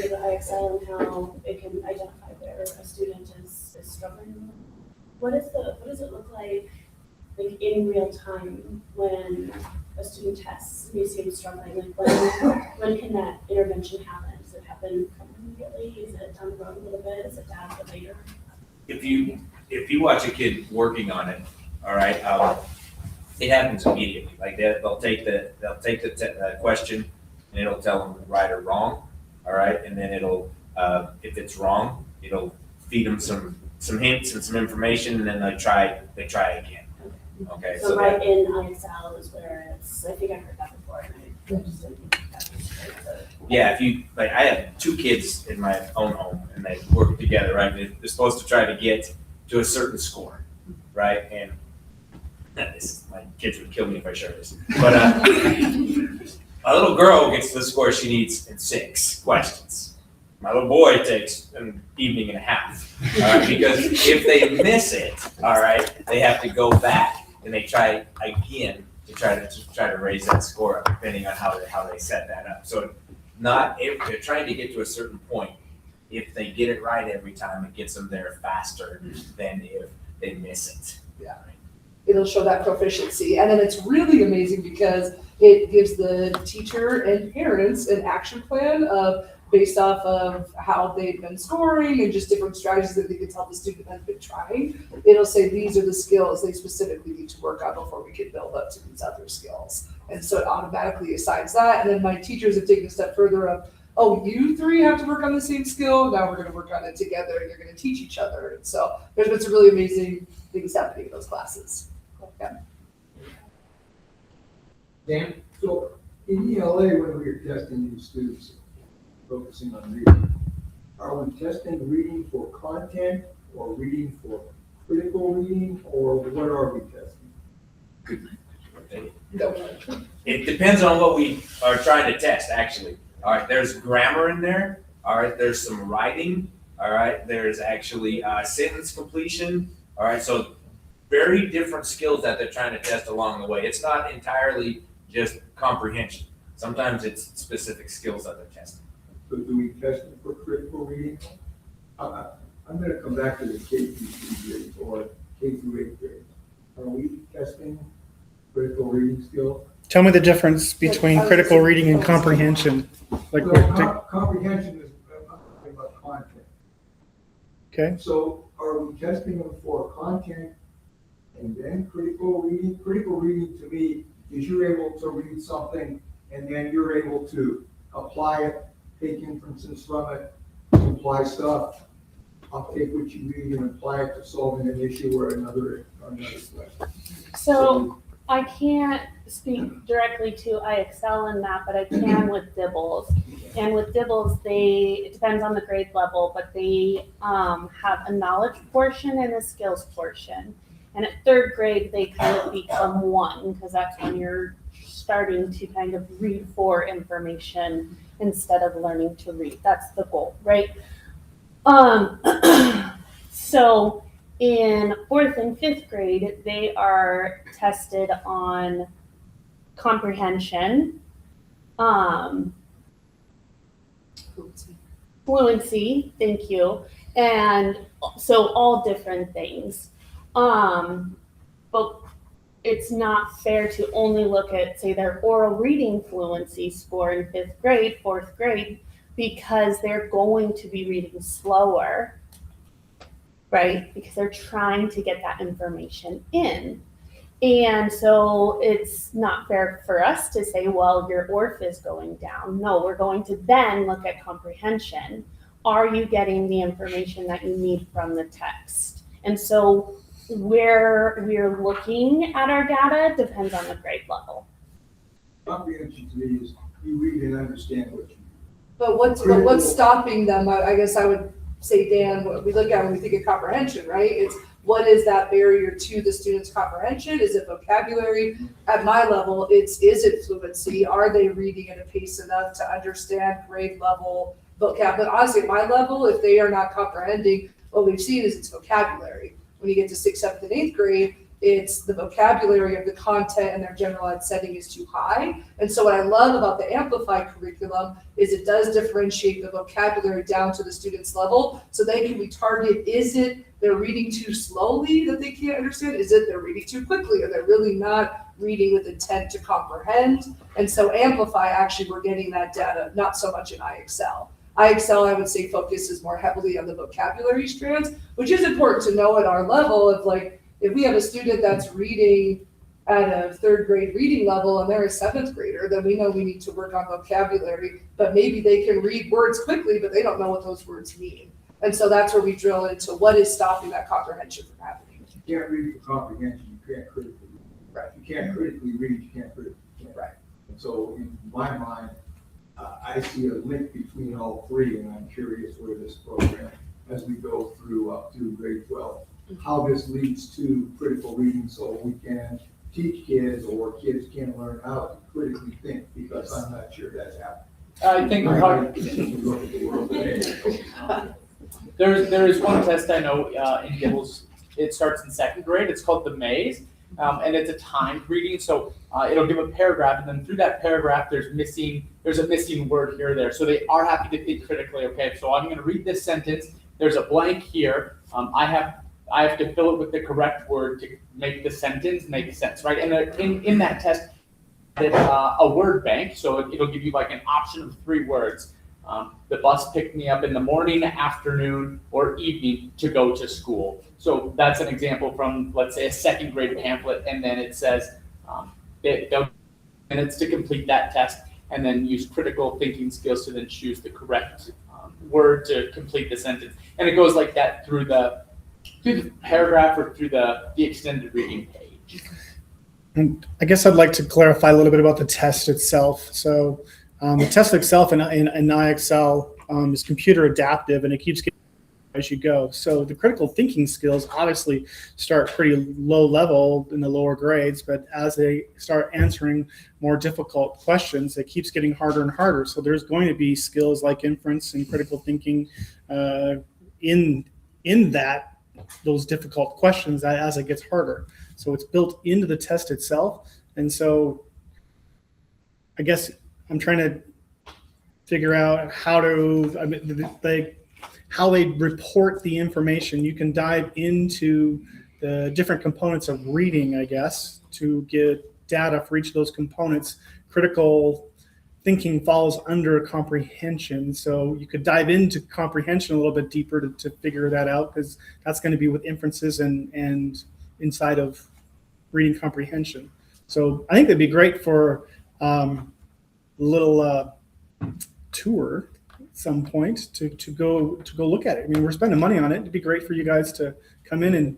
like the IXL and how it can identify where a student is struggling. What does it look like like in real time when a student tests, new student struggling, like when can that intervention happen? Does it happen immediately? Is it down the road a little bit? Is it down a bit later? If you watch a kid working on it, all right, it happens immediately. Like they'll take the question and it'll tell them right or wrong, all right, and then it'll if it's wrong, it'll feed them some hints and some information, and then they try again. Okay, So right in IXL is where it's, I think I've heard that before, and I just didn't think that was right, but. yeah, if you like, I have 2 kids in my own home, and they work together, right? They're supposed to try to get to a certain score, right? And my kids would kill me if I share this, but my little girl gets to the score she needs in 6 questions. My little boy takes an evening and a half, all right? Because if they miss it, all right, they have to go back and they try again to try to raise that score up, depending on how they set that up. So if they're trying to get to a certain point, if they get it right every time, it gets them there faster than if they miss it. Yeah. It'll show that proficiency. And then it's really amazing because it gives the teacher and parents an action plan based off of how they've been scoring and just different strategies that they can tell the student has been trying. It'll say these are the skills they specifically need to work on before we can build up to these other skills. And so it automatically assigns that. And then my teachers have taken a step further of, oh, you 3 have to work on the same skill. Now we're going to work on it together and you're going to teach each other. And so there's been some really amazing things happening in those classes. Yeah. Dan? So in ELA, when we are testing these students, focusing on reading, are we testing reading for content or reading for critical reading, or what are we testing? It depends on what we are trying to test, actually. All right, there's grammar in there. All right, there's some writing. All right, there's actually sentence completion. All right, so very different skills that they're trying to test along the way. It's not entirely just comprehension. Sometimes it's specific skills that they're testing. So do we test them for critical reading? I'm going to come back to the K through 3 grades or K through 8 grades. Are we testing critical reading skills? Tell me the difference between critical reading and comprehension. Like, Comprehension is about content. okay, So are we testing them for content and then critical reading? Critical reading to me is you're able to read something and then you're able to apply it, take inferences from it, apply stuff. I'll take what you read and apply it to solving an issue or another question. So I can't speak directly to IXL in that, but I can with Dibbles. And with Dibbles, it depends on the grade level, but they have a knowledge portion and a skills portion. And at 3rd grade, they kind of become one, because that's when you're starting to kind of read for information instead of learning to read. That's the goal, right? So in 4th and 5th grade, they are tested on comprehension, fluency, thank you, and so all different things. But it's not fair to only look at, say, their oral reading fluency score in 5th grade, 4th grade, because they're going to be reading slower, right? Because they're trying to get that information in. And so it's not fair for us to say, well, your ORF is going down. No, we're going to then look at comprehension. Are you getting the information that you need from the text? And so where we're looking at our data depends on the grade level. Comprehension to me is you read and understand what you read. But what's stopping them? I guess I would say, Dan, what we look at when we think of comprehension, right? It's what is that barrier to the student's comprehension? Is it vocabulary? At my level, is it fluency? Are they reading at a pace enough to understand grade level vocabulary? Honestly, at my level, if they are not comprehending, what we've seen is it's vocabulary. When you get to 6th, 7th, and 8th grade, it's the vocabulary of the content and their general ed setting is too high. And so what I love about the Amplify curriculum is it does differentiate the vocabulary down to the student's level. So then can we target, is it they're reading too slowly that they can't understand? Is it they're reading too quickly? Are they really not reading with intent to comprehend? And so Amplify, actually, we're getting that data, not so much in IXL. IXL, I would say, focuses more heavily on the vocabulary strands, which is important to know at our level of like, if we have a student that's reading at a third grade reading level and they're a seventh grader, then we know we need to work on vocabulary, but maybe they can read words quickly, but they don't know what those words mean. And so that's where we drill into what is stopping that comprehension from happening. You can't read for comprehension, you can't critically read. Right. You can't critically read, you can't critically. Right. And so in my mind, I see a link between all three, and I'm curious where this program, as we go through up to grade 12, how this leads to critical reading so we can teach kids or kids can learn how to critically think, because I'm not sure that's happening. I think Look at the world today. there is one test I know in Gibbels. It starts in second grade. It's called the Maze, and it's a timed reading. So it'll give a paragraph, and then through that paragraph, there's a missing word here or there. So they are happy to think critically. Okay, so I'm going to read this sentence. There's a blank here. I have to fill it with the correct word to make the sentence make sense, right? And in that test, a word bank. So it'll give you like an option of 3 words. The bus picked me up in the morning, afternoon, or evening to go to school. So that's an example from, let's say, a second grade pamphlet, and then it says they'll minutes to complete that test, and then use critical thinking skills to then choose the correct word to complete the sentence. And it goes like that through the paragraph or through the extended reading page. And I guess I'd like to clarify a little bit about the test itself. So the test itself in IXL is computer adaptive, and it keeps getting better as you go. So the critical thinking skills obviously start pretty low level in the lower grades, but as they start answering more difficult questions, it keeps getting harder and harder. So there's going to be skills like inference and critical thinking in those difficult questions as it gets harder. So it's built into the test itself. And so I guess I'm trying to figure out how they report the information. You can dive into the different components of reading, I guess, to get data for each of those components. Critical thinking falls under comprehension. So you could dive into comprehension a little bit deeper to figure that out, because that's going to be with inferences and inside of reading comprehension. So I think it'd be great for a little tour at some point to go look at it. I mean, we're spending money on it. It'd be great for you guys to come in and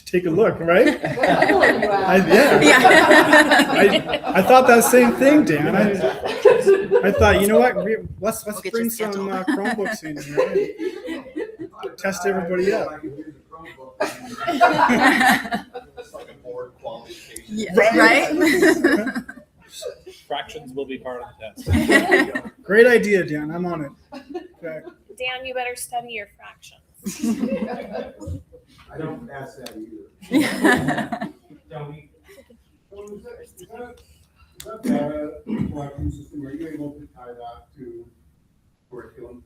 take a look, right? I thought that same thing, Dan. I thought, you know what? Let's bring some Chromebooks in here and test everybody out. It's like a board qualification. Yeah, right? Fractions will be part of the test. Great idea, Dan. I'm on it. Okay. Dan, you better study your fractions. I don't pass that either. Is that data collection system, are you able to tie that to curriculum?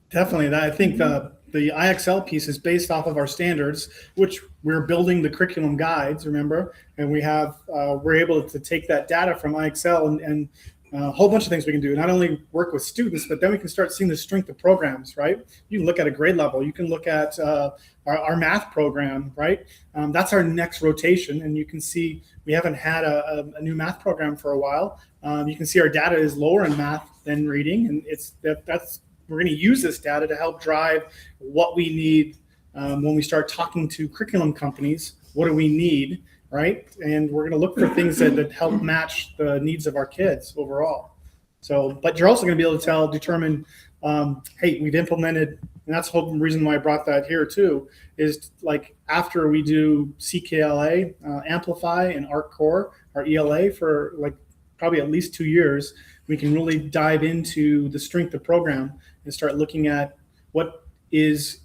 Definitely. I think the IXL piece is based off of our standards, which we're building the curriculum guides, remember? And we're able to take that data from IXL and a whole bunch of things we can do. Not only work with students, but then we can start seeing the strength of programs, right? You can look at a grade level. You can look at our math program, right? That's our next rotation. And you can see we haven't had a new math program for a while. You can see our data is lower in math than reading. And we're going to use this data to help drive what we need when we start talking to curriculum companies. What do we need? Right? And we're going to look for things that help match the needs of our kids overall. So, but you're also going to be able to determine, hey, we've implemented, and that's the whole reason why I brought that here too, is like after we do CKLA, Amplify, and ArcCore, our ELA for like probably at least 2 years, we can really dive into the strength of program and start looking at what is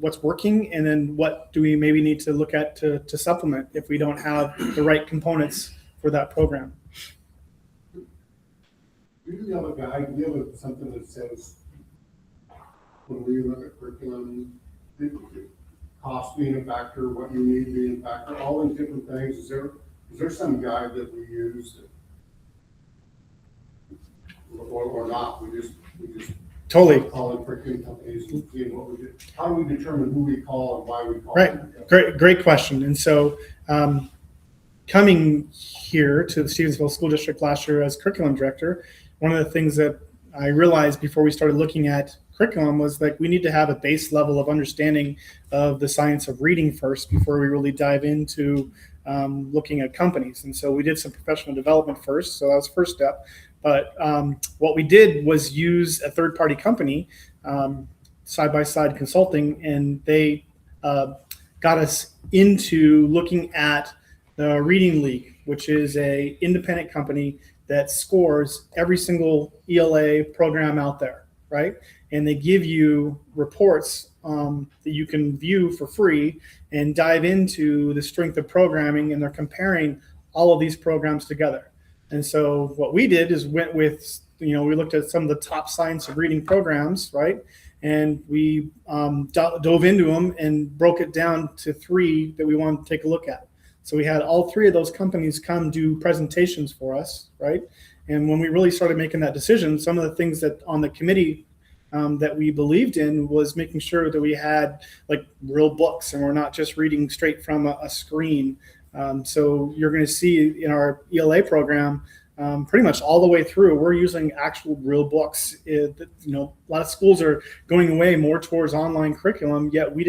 what's working, and then what do we maybe need to look at to supplement if we don't have the right components for that program. Do you have a guide, do you have something that says, when we look at curriculum, cost being a factor, what you need being a factor, all these different things, is there some guide that we use that, or not, we just Totally. calling curriculum companies and seeing what we do? How do we determine who we call and why we call Right. them? Great question. And so, coming here to the Stevensville School District last year as curriculum director, one of the things that I realized before we started looking at curriculum was like we need to have a base level of understanding of the science of reading first before we really dive into looking at companies. And so we did some professional development first. So that was the first step. But what we did was use a third-party company, Side-by-Side Consulting, and they got us into looking at the Reading League, which is a independent company that scores every single ELA program out there, right? And they give you reports that you can view for free and dive into the strength of programming, and they're comparing all of these programs together. And so what we did is went with, we looked at some of the top science of reading programs, right? And we dove into them and broke it down to 3 that we wanted to take a look at. So we had all 3 of those companies come do presentations for us, right? And when we really started making that decision, some of the things that on the committee that we believed in was making sure that we had like real books and we're not just reading straight from a screen. So you're going to see in our ELA program, pretty much all the way through, we're using actual real books. A lot of schools are going away more towards online curriculum, yet we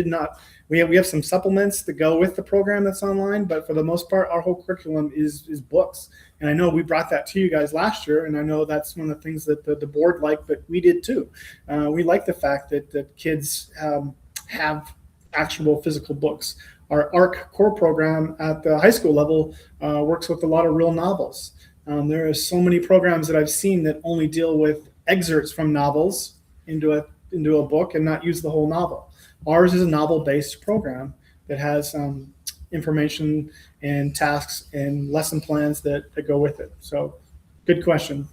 have some supplements that go with the program that's online, but for the most part, our whole curriculum is books. And I know we brought that to you guys last year, and I know that's one of the things that the board liked, but we did too. We like the fact that kids have actual physical books. Our ARC core program at the high school level works with a lot of real novels. There are so many programs that I've seen that only deal with excerpts from novels into a book and not use the whole novel. Ours is a novel-based program that has information and tasks and lesson plans that go with it. So good question.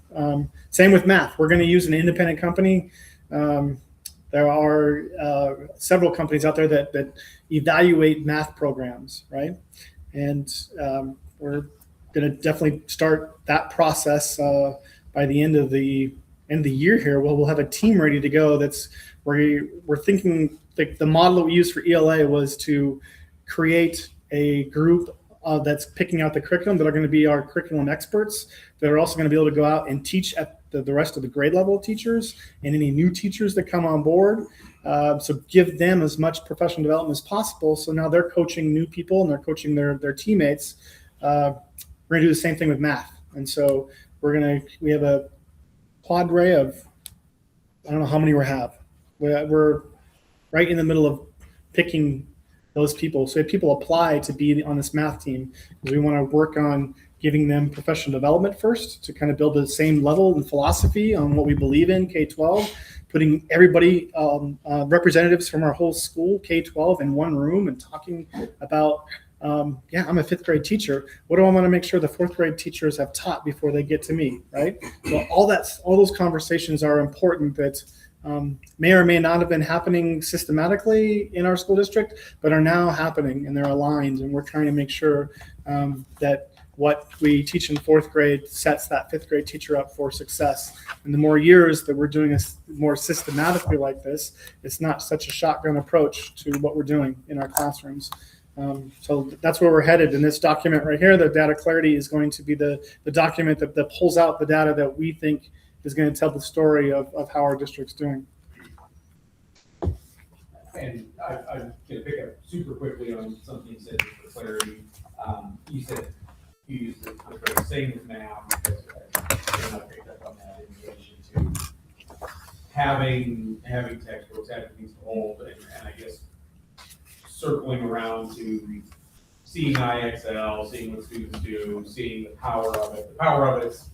Same with math. We're going to use an independent company. There are several companies out there that evaluate math programs, right? And we're going to definitely start that process by the end of the year here. We'll have a team ready to go. We're thinking like the model that we used for ELA was to create a group that's picking out the curriculum that are going to be our curriculum experts that are also going to be able to go out and teach at the rest of the grade level teachers and any new teachers that come on board. So give them as much professional development as possible. So now they're coaching new people and they're coaching their teammates. We're going to do the same thing with math. And so we have a cadre of, I don't know how many we have. We're right in the middle of picking those people. So if people apply to be on this math team, we want to work on giving them professional development first to kind of build the same level and philosophy on what we believe in K-12, putting everybody, representatives from our whole school, K-12, in one room and talking about, I'm a 5th grade teacher. What do I want to make sure the 4th grade teachers have taught before they get to me, right? So all those conversations are important that may or may not have been happening systematically in our school district, but are now happening and they're aligned. And we're trying to make sure that what we teach in 4th grade sets that 5th grade teacher up for success. And the more years that we're doing this more systematically like this, it's not such a shotgun approach to what we're doing in our classrooms. So that's where we're headed. In this document right here, the data clarity is going to be the document that pulls out the data that we think is going to tell the story of how our district's doing. And I'm going to pick up super quickly on something you said for clarity. You said you used the phrase same with math, because I picked up on that in relation to having textbooks, having things to hold, and I guess circling around to seeing IXL, seeing what students do, seeing the power of it. The power of it is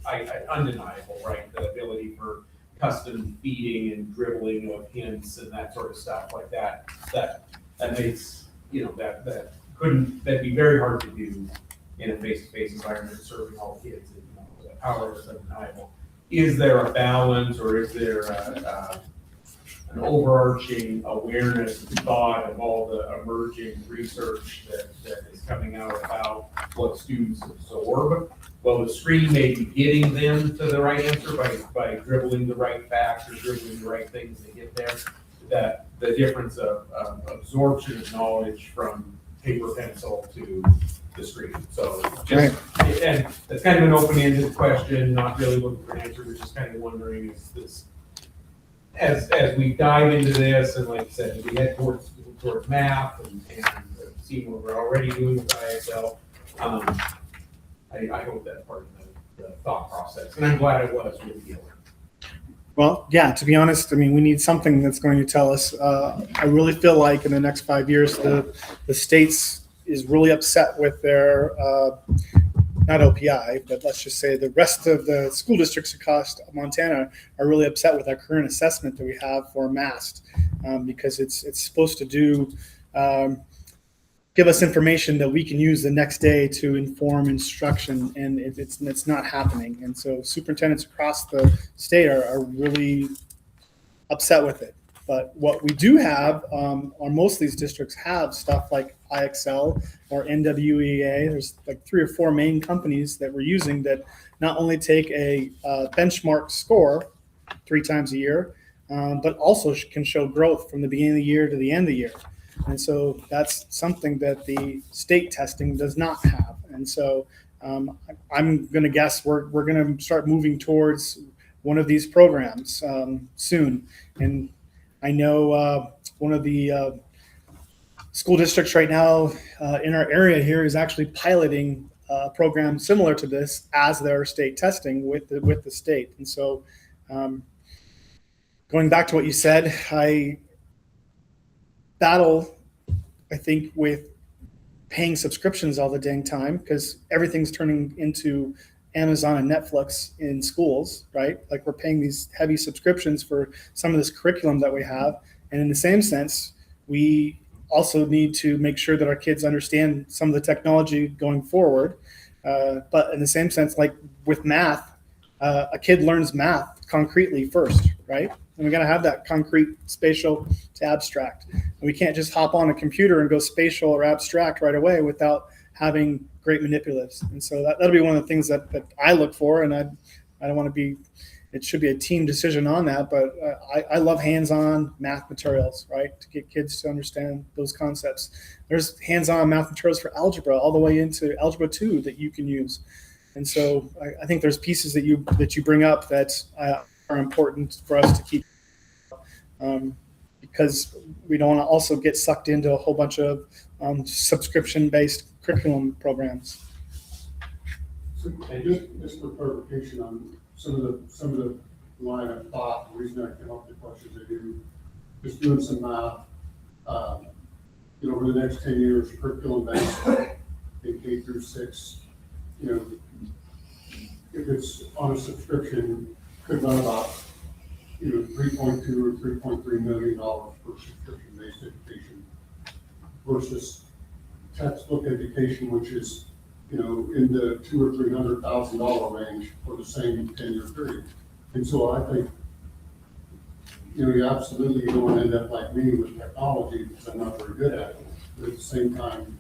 undeniable, right? The ability for custom feeding and dribbling of hints and that sort of stuff like that, that makes, that'd be very hard to do in a face-to-face environment, serving all kids, and, the power is undeniable. Is there a balance, or is there an overarching awareness and thought of all the emerging research that is coming out about what students absorb? Well, the screen may be getting them to the right answer by dribbling the right facts or dribbling the right things to get there. That the difference of absorption of knowledge from paper pencil to the screen. So just, and that's kind of an open-ended question, not really looking for an answer, we're just kind of wondering, is this, as we dive into this, and like I said, we head towards math and seeing what we're already doing with IXL, I hope that's part of the thought process, and I'm glad it was with you. Well, yeah, to be honest, I mean, we need something that's going to tell us. I really feel like in the next 5 years, the states is really upset with their, not OPI, but let's just say the rest of the school districts across Montana are really upset with our current assessment that we have for MAST, because it's supposed to do, give us information that we can use the next day to inform instruction, and it's not happening. And so superintendents across the state are really upset with it. But what we do have, or most of these districts have stuff like IXL or NWEA. There's like 3 or 4 main companies that we're using that not only take a benchmark score 3 times a year, but also can show growth from the beginning of the year to the end of the year. And so that's something that the state testing does not have. And so I'm going to guess we're going to start moving towards one of these programs soon. And I know one of the school districts right now in our area here is actually piloting a program similar to this as their state testing with the state. And so going back to what you said, I battle, I think, with paying subscriptions all the dang time, because everything's turning into Amazon and Netflix in schools, right? Like we're paying these heavy subscriptions for some of this curriculum that we have. And in the same sense, we also need to make sure that our kids understand some of the technology going forward. But in the same sense, like with math, a kid learns math concretely first, right? And we got to have that concrete spatial to abstract. And we can't just hop on a computer and go spatial or abstract right away without having great manipulatives. And so that'll be one of the things that I look for. And I don't want to be, it should be a team decision on that, but I love hands-on math materials, right? To get kids to understand those concepts. There's hands-on math materials for algebra all the way into Algebra 2 that you can use. And so I think there's pieces that you bring up that are important for us to keep, because we don't want to also get sucked into a whole bunch of subscription-based curriculum programs. So just for clarification on some of the line of thought, the reason I came up with the questions I do, just doing some math, over the next 10 years, curriculum based in K through 6, if it's on a subscription, could run about, $3.2 or $3.3 million per subscription-based education versus textbook education, which is, in the $200,000 or $300,000 range for the same 10-year period. And so I think, you absolutely don't want to end up like me with technology because I'm not very good at it. But at the same time,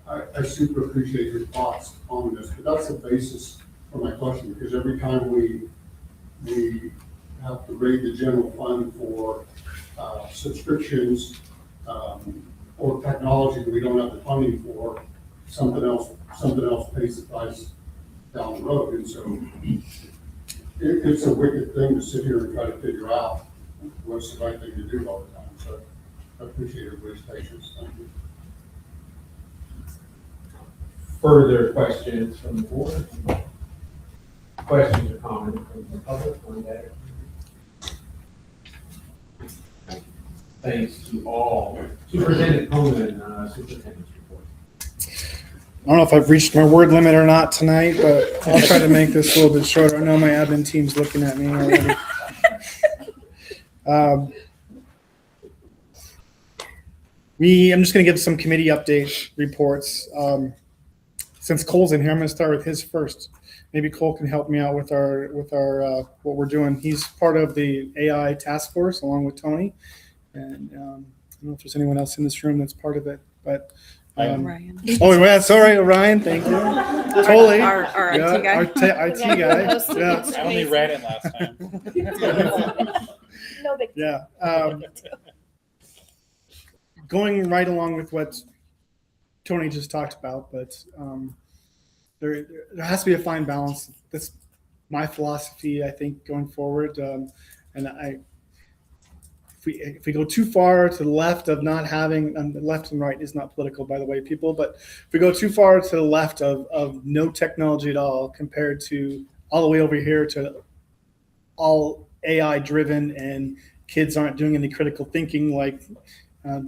I super appreciate your thoughts on this, but that's the basis for my question, because every time we have to raid the general fund for subscriptions or technology that we don't have the funding for, something else pays the price down the road. And so it's a wicked thing to sit here and try to figure out what's the right thing to do all the time. So I appreciate everybody's patience. Thank you. Further questions from the board? Questions or comments from the public on that? Thanks to all. Superintendent Coleman, superintendent's report. I don't know if I've reached my word limit or not tonight, but I'll try to make this a little bit shorter. I know my admin team's looking at me already. I'm just going to give some committee update reports. Since Cole's in here, I'm going to start with his first. Maybe Cole can help me out with our what we're doing. He's part of the AI task force along with Tony, and I don't know if there's anyone else in this room that's part of it, but. Ryan. Oh, yeah, sorry, Ryan. Thank you. Totally. Our IT Yeah, guy. Our IT guy. Yeah. I only ran it last time. No big. Yeah. Going right along with what Tony just talked about, but there has to be a fine balance. That's my philosophy, I think, going forward. And if we go too far to the left of not having, and the left and right is not political, by the way, people, but if we go too far to the left of no technology at all compared to all the way over here to all AI driven and kids aren't doing any critical thinking, like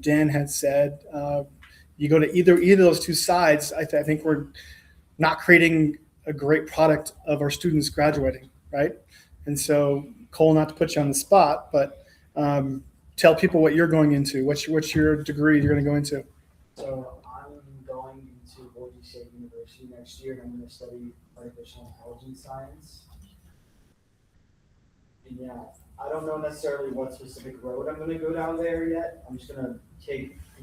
Dan had said, you go to either of those two sides, I think we're not creating a great product of our students graduating, right? And so, Cole, not to put you on the spot, but tell people what you're going into. What's your degree you're going to go into? So I'm going into Boise State University next year, and I'm going to study artificial intelligence science. And yeah, I don't know necessarily what specific road I'm going to go down there yet. I'm just going to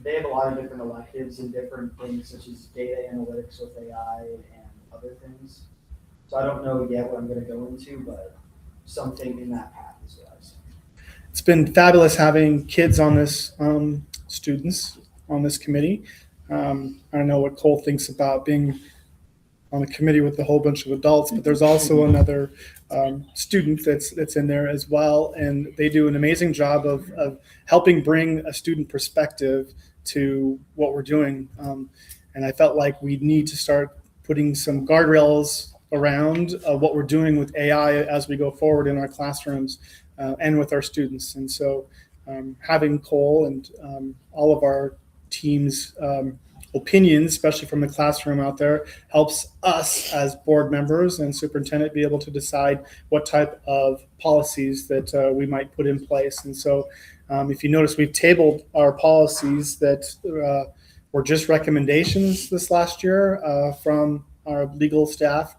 they have a lot of different electives and different things such as data analytics with AI and other things. So I don't know yet what I'm going to go into, but something in that path is what I see. It's been fabulous having kids on this, students on this committee. I don't know what Cole thinks about being on a committee with a whole bunch of adults, but there's also another student that's in there as well, and they do an amazing job of helping bring a student perspective to what we're doing. And I felt like we need to start putting some guardrails around what we're doing with AI as we go forward in our classrooms and with our students. And so having Cole and all of our team's opinions, especially from the classroom out there, helps us as board members and superintendent be able to decide what type of policies that we might put in place. And so if you notice, we've tabled our policies that were just recommendations this last year from our legal staff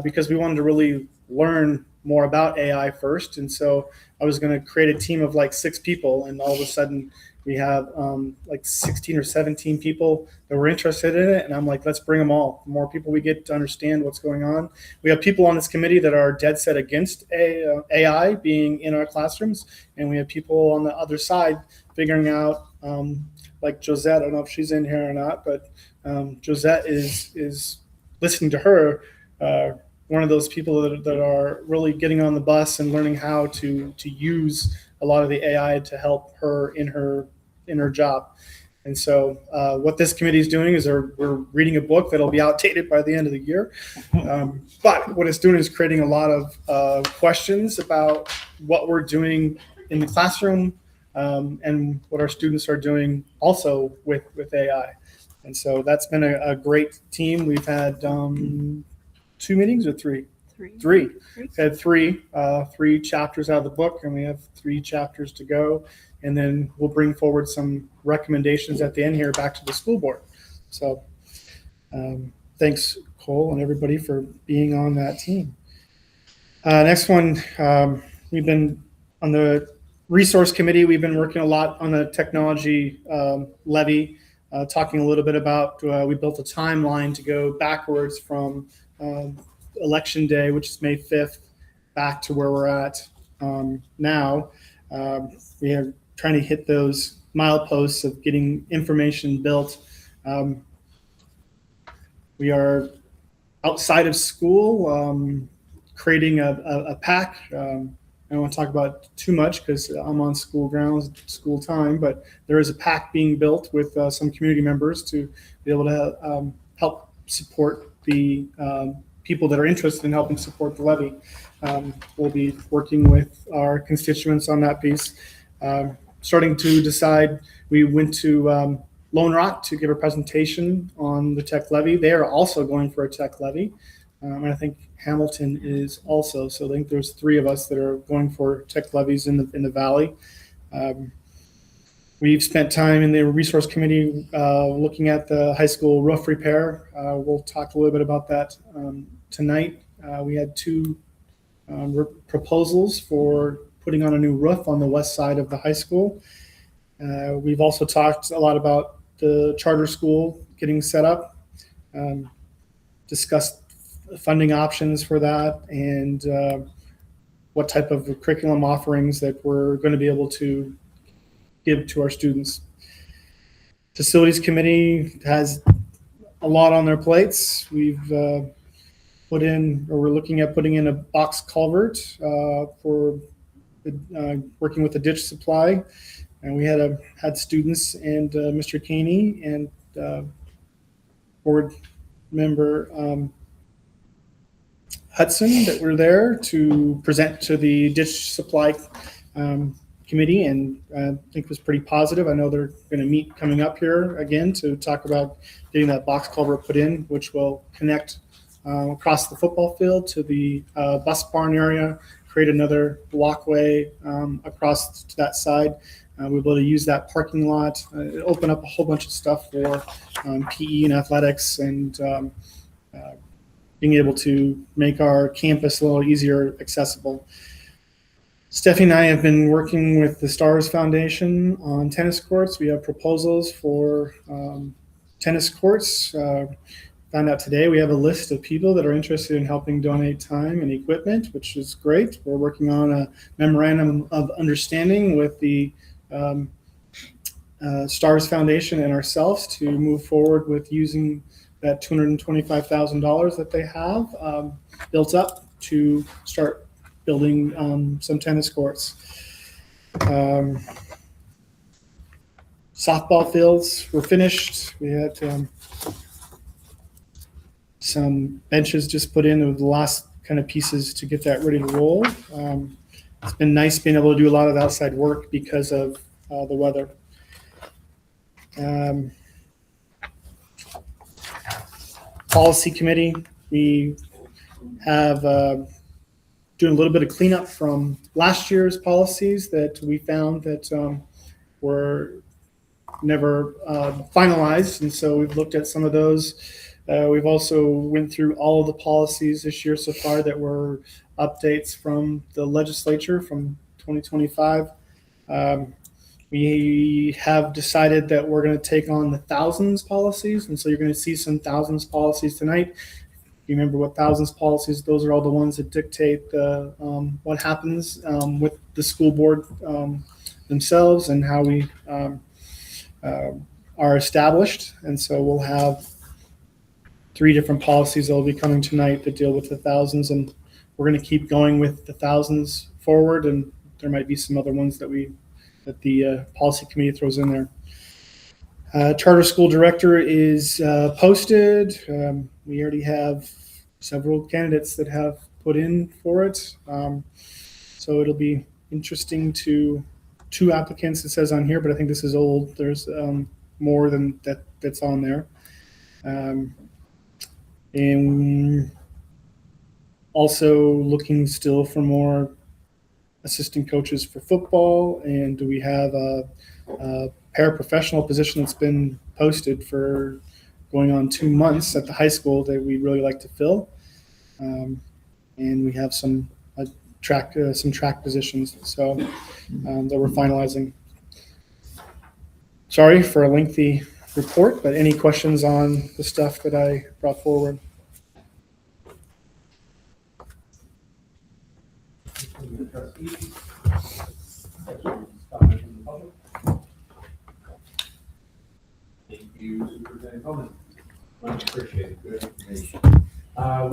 because we wanted to really learn more about AI first. And so I was going to create a team of like 6 people, and all of a sudden we have like 16 or 17 people that were interested in it. And I'm like, let's bring them all. The more people we get to understand what's going on. We have people on this committee that are dead set against AI being in our classrooms. And we have people on the other side figuring out, like Josette, I don't know if she's in here or not, but Josette is listening to her, one of those people that are really getting on the bus and learning how to use a lot of the AI to help her in her job. And so what this committee is doing is we're reading a book that'll be outdated by the end of the year. But what it's doing is creating a lot of questions about what we're doing in the classroom and what our students are doing also with AI. And so that's been a great team. We've had 2 meetings or 3? Three. We've had 3 chapters out of the book, and we have 3 chapters to go. And then we'll bring forward some recommendations at the end here back to the school board. So thanks, Cole, and everybody for being on that team. Next one, we've been on the resource committee. We've been working a lot on the technology levy, talking a little bit about, we built a timeline to go backwards from election day, which is May 5th, back to where we're at now. We are trying to hit those mileposts of getting information built. We are outside of school, creating a pack. I don't want to talk about too much because I'm on school grounds, school time, but there is a pack being built with some community members to be able to help support the people that are interested in helping support the levy. We'll be working with our constituents on that piece. Starting to decide, we went to Lone Rock to give a presentation on the tech levy. They are also going for a tech levy. And I think Hamilton is also. So I think there's 3 of us that are going for tech levies in the valley. We've spent time in the resource committee looking at the high school roof repair. We'll talk a little bit about that tonight. We had 2 proposals for putting on a new roof on the west side of the high school. We've also talked a lot about the charter school getting set up, discussed funding options for that, and what type of curriculum offerings that we're going to be able to give to our students. Facilities committee has a lot on their plates. We've we're looking at putting in a box culvert for working with the ditch supply. And we had students and Mr. Caney and board member Hudson that were there to present to the ditch supply committee, and I think it was pretty positive. I know they're going to meet coming up here again to talk about getting that box culvert put in, which will connect across the football field to the bus barn area, create another walkway across to that side. We'll be able to use that parking lot, open up a whole bunch of stuff for PE and athletics, and being able to make our campus a little easier accessible. Stephanie and I have been working with the Stars Foundation on tennis courts. We have proposals for tennis courts. Found out today we have a list of people that are interested in helping donate time and equipment, which is great. We're working on a memorandum of understanding with the Stars Foundation and ourselves to move forward with using that $225,000 that they have built up to start building some tennis courts. Softball fields were finished. We had some benches just put in with the last kind of pieces to get that ready to roll. It's been nice being able to do a lot of outside work because of the weather. Policy committee, we have doing a little bit of cleanup from last year's policies that we found that were never finalized, and so we've looked at some of those. We've also went through all of the policies this year so far that were updates from the legislature from 2025. We have decided that we're going to take on the thousands policies, and so you're going to see some thousands policies tonight. You remember what thousands policies, those are all the ones that dictate what happens with the school board themselves and how we are established. And so we'll have 3 different policies that will be coming tonight that deal with the thousands, and we're going to keep going with the thousands forward, and there might be some other ones that the policy committee throws in there. Charter school director is posted. We already have several candidates that have put in for it. So it'll be interesting to 2 applicants, it says on here, but I think this is old. There's more than that's on there. And also looking still for more assistant coaches for football. And we have a paraprofessional position that's been posted for going on 2 months at the high school that we'd really like to fill. And we have some track positions so that we're finalizing. Sorry for a lengthy report, but any questions on the stuff that I brought forward? Thank you, Superintendent Coleman. Much appreciated. Good information.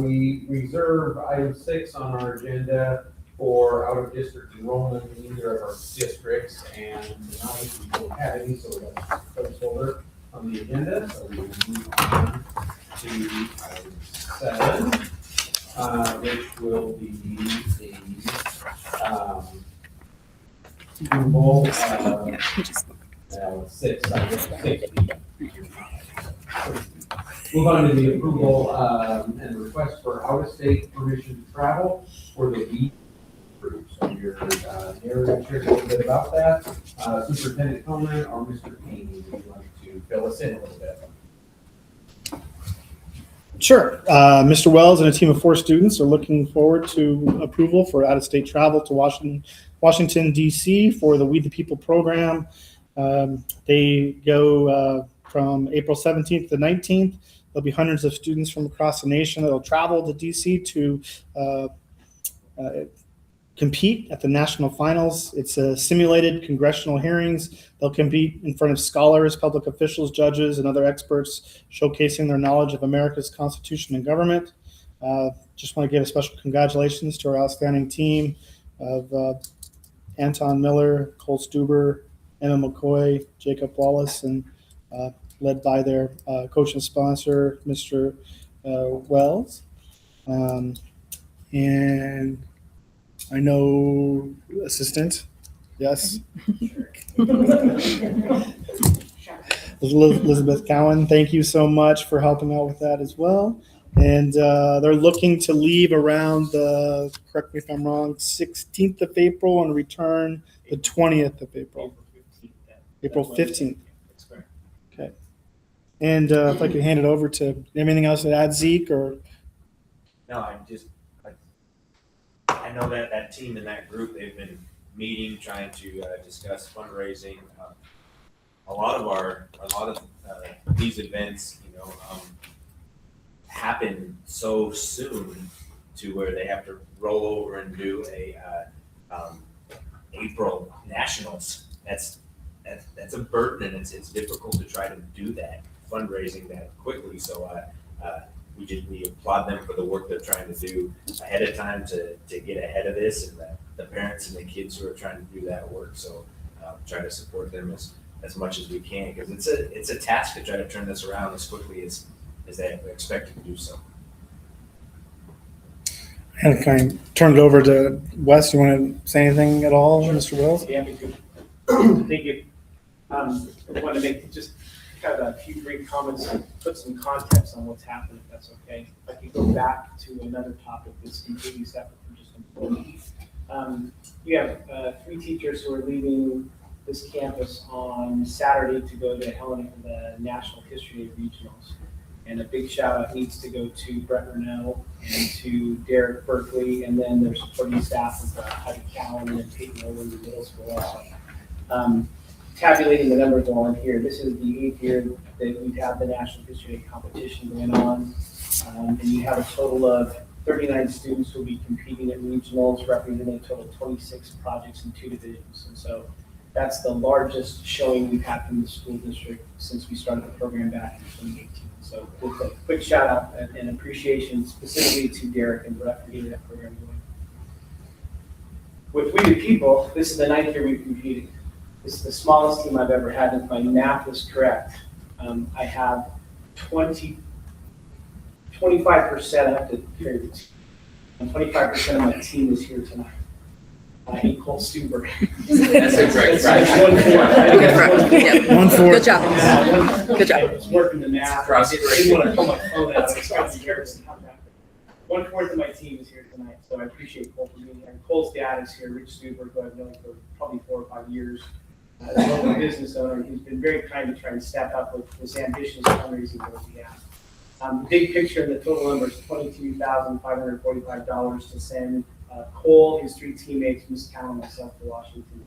We reserve item 6 on our agenda for out-of-district enrollment in either of our districts, and tonight we don't have any, so we have a placeholder on the agenda. So we will move on to item 7, which will be the approval of 6. Move on to the approval, and request for out-of-state permission to travel for the week group. So your, narrative shared a little bit about that. Superintendent Coleman or Mr. Kane, would you like to fill us in a little bit? Sure. Mr. Wells and a team of 4 students are looking forward to approval for out-of-state travel to Washington, D.C. for the We the People program. They go from April 17th to 19th. There'll be hundreds of students from across the nation that will travel to D.C. to compete at the national finals. It's simulated congressional hearings. They'll compete in front of scholars, public officials, judges, and other experts, showcasing their knowledge of America's Constitution and government. Just want to give a special congratulations to our outstanding team of Anton Miller, Cole Stuber, Emma McCoy, Jacob Wallace, and led by their coach and sponsor, Mr. Wells. And I know assistant, yes. Elizabeth Cowan, thank you so much for helping out with that as well. And they're looking to leave around the, correct me if I'm wrong, 16th of April and return the 20th of April. April 15th. Okay. And if I could hand it over to, anything else to add, Zeke, or? No, I know that team and that group, they've been meeting, trying to discuss fundraising. A lot of these events, happen so soon to where they have to roll over and do a April nationals. That's a burden, and it's difficult to try to do that fundraising that quickly. So we applaud them for the work they're trying to do ahead of time to get ahead of this, and the parents and the kids who are trying to do that work. So try to support them as much as we can, because it's a task to try to turn this around as quickly as they expect to do so. And kind of turn it over to Wes. You want to say anything at all, Mr. Wells? Yeah, thank you. I want to make just kind of a few brief comments and put some context on what's happened, if that's okay. If I could go back to another topic that's completely separate from just employees. You have 3 teachers who are leaving this campus on Saturday to go to Helena for the National History Day Regionals. And a big shout out needs to go to Brett Renault and to Derek Berkeley, and then their supporting staff of Heidi Cowan and Peyton Nolan, the middle school also. Tabulating the numbers on here, this is the 8th year that we've had the National History Day competition going on. And you have a total of 39 students who will be competing at regionals, representing a total of 26 projects in 2 divisions. And so that's the largest showing we've had from the school district since we started the program back in 2018. So with a quick shout out and appreciation specifically to Derek and Brett for getting that program going. With We the People, this is the 9th year we've competed. This is the smallest team I've ever had. If my math was correct, I have 25%, I have to carry this. 25% of my team is here tonight. Cole Stuber. That's a great prize. 1-4. Good job. Good job. I was working the math. I didn't want to pull my phone out. I was trying to be careful. 1/4 of my team is here tonight, so I appreciate Cole for being here. And Cole's dad is here, Rich Stuber, who I've known for probably 4 or 5 years. As a local business owner, he's been very kind to try and step up with this ambitious fundraising goal we have. The big picture and the total number is $22,545 to send Cole, his 3 teammates, Ms. Cowan, and myself to Washington.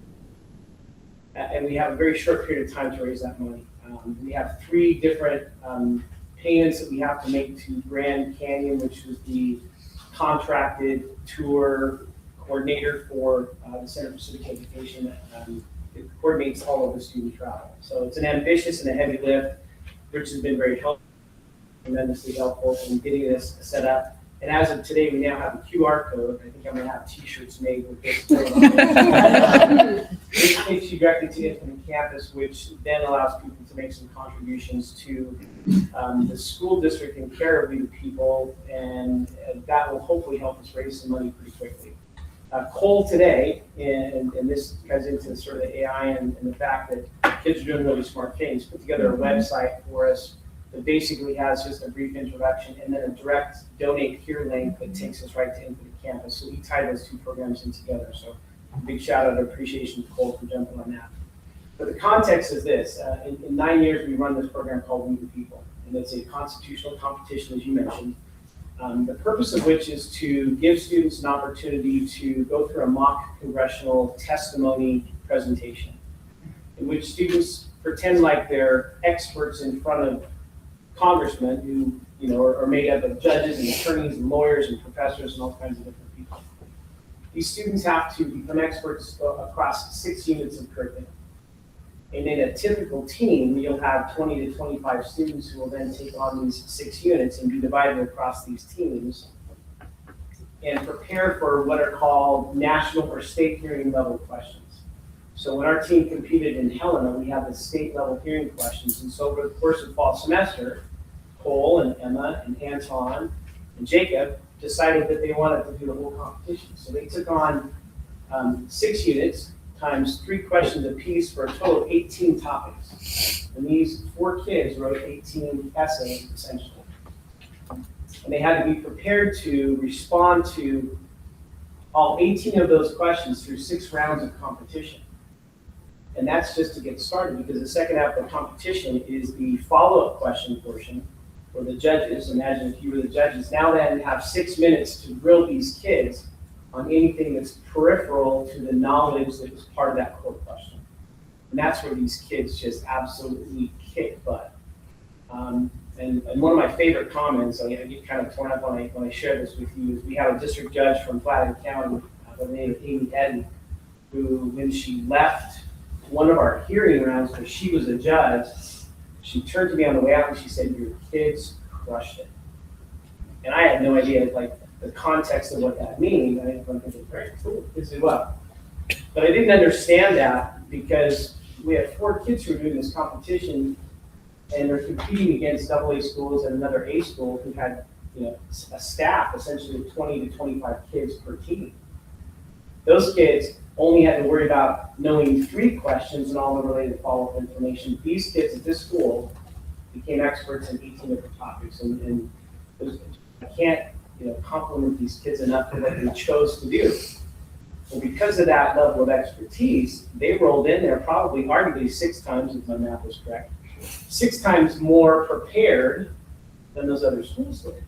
And we have a very short period of time to raise that money. We have 3 different payments that we have to make to Grand Canyon, which is the contracted tour coordinator for the Center for Civic Education. It coordinates all of the student travel. So it's an ambitious and a heavy lift. Rich has been very helpful, tremendously helpful in getting this set up. And as of today, we now have a QR code. I think I'm gonna have T-shirts made with this code on it. This takes you directly to Infinite Campus, which then allows people to make some contributions to the school district in care of the people, and that will hopefully help us raise some money pretty quickly. Cole today, and this ties into sort of the AI and the fact that kids are doing really smart things, put together a website for us that basically has just a brief introduction and then a direct donate here link that takes us right to Infinite Campus. So we tie those two programs in together. So big shout out and appreciation to Cole for jumping on that. But the context is this, in 9 years, we run this program called We the People, and it's a constitutional competition, as you mentioned. The purpose of which is to give students an opportunity to go through a mock congressional testimony presentation, in which students pretend like they're experts in front of congressmen who, you know, are made up of judges and attorneys and lawyers and professors and all kinds of different people. These students have to become experts across 6 units of curriculum. And in a typical team, you'll have 20 to 25 students who will then take on these 6 units and be divided across these teams and prepare for what are called national or state hearing level questions. So when our team competed in Helena, we had the state level hearing questions. And so over the course of fall semester, Cole and Emma and Anton and Jacob decided that they wanted to do the whole competition. So they took on 6 units times 3 questions apiece for a total of 18 topics. And these 4 kids wrote 18 essays, essentially. And they had to be prepared to respond to all 18 of those questions through 6 rounds of competition. And that's just to get started, because the second half of the competition is the follow-up question portion where the judges, imagine if you were the judges, now then have 6 minutes to grill these kids on anything that's peripheral to the knowledge that was part of that core question. And that's where these kids just absolutely kick butt. And one of my favorite comments, I get kind of torn up when I share this with you, is we have a district judge from Flatthead County by the name of Amy Eddy, who, when she left one of our hearing rounds, because she was a judge, she turned to me on the way out and she said, "Your kids crushed it." And I had no idea, like, the context of what that means. I didn't think it's very cool. Kids did well. But I didn't understand that because we had 4 kids who were doing this competition and they're competing against AA schools and another A school who had, you know, a staff essentially of 20 to 25 kids per team. Those kids only had to worry about knowing 3 questions and all the related follow-up information. These kids at this school became experts in 18 different topics, and I can't, you know, compliment these kids enough for what they chose to do. Well, because of that level of expertise, they rolled in there probably arguably 6 times, if my math was correct, 6 times more prepared than those other schools did.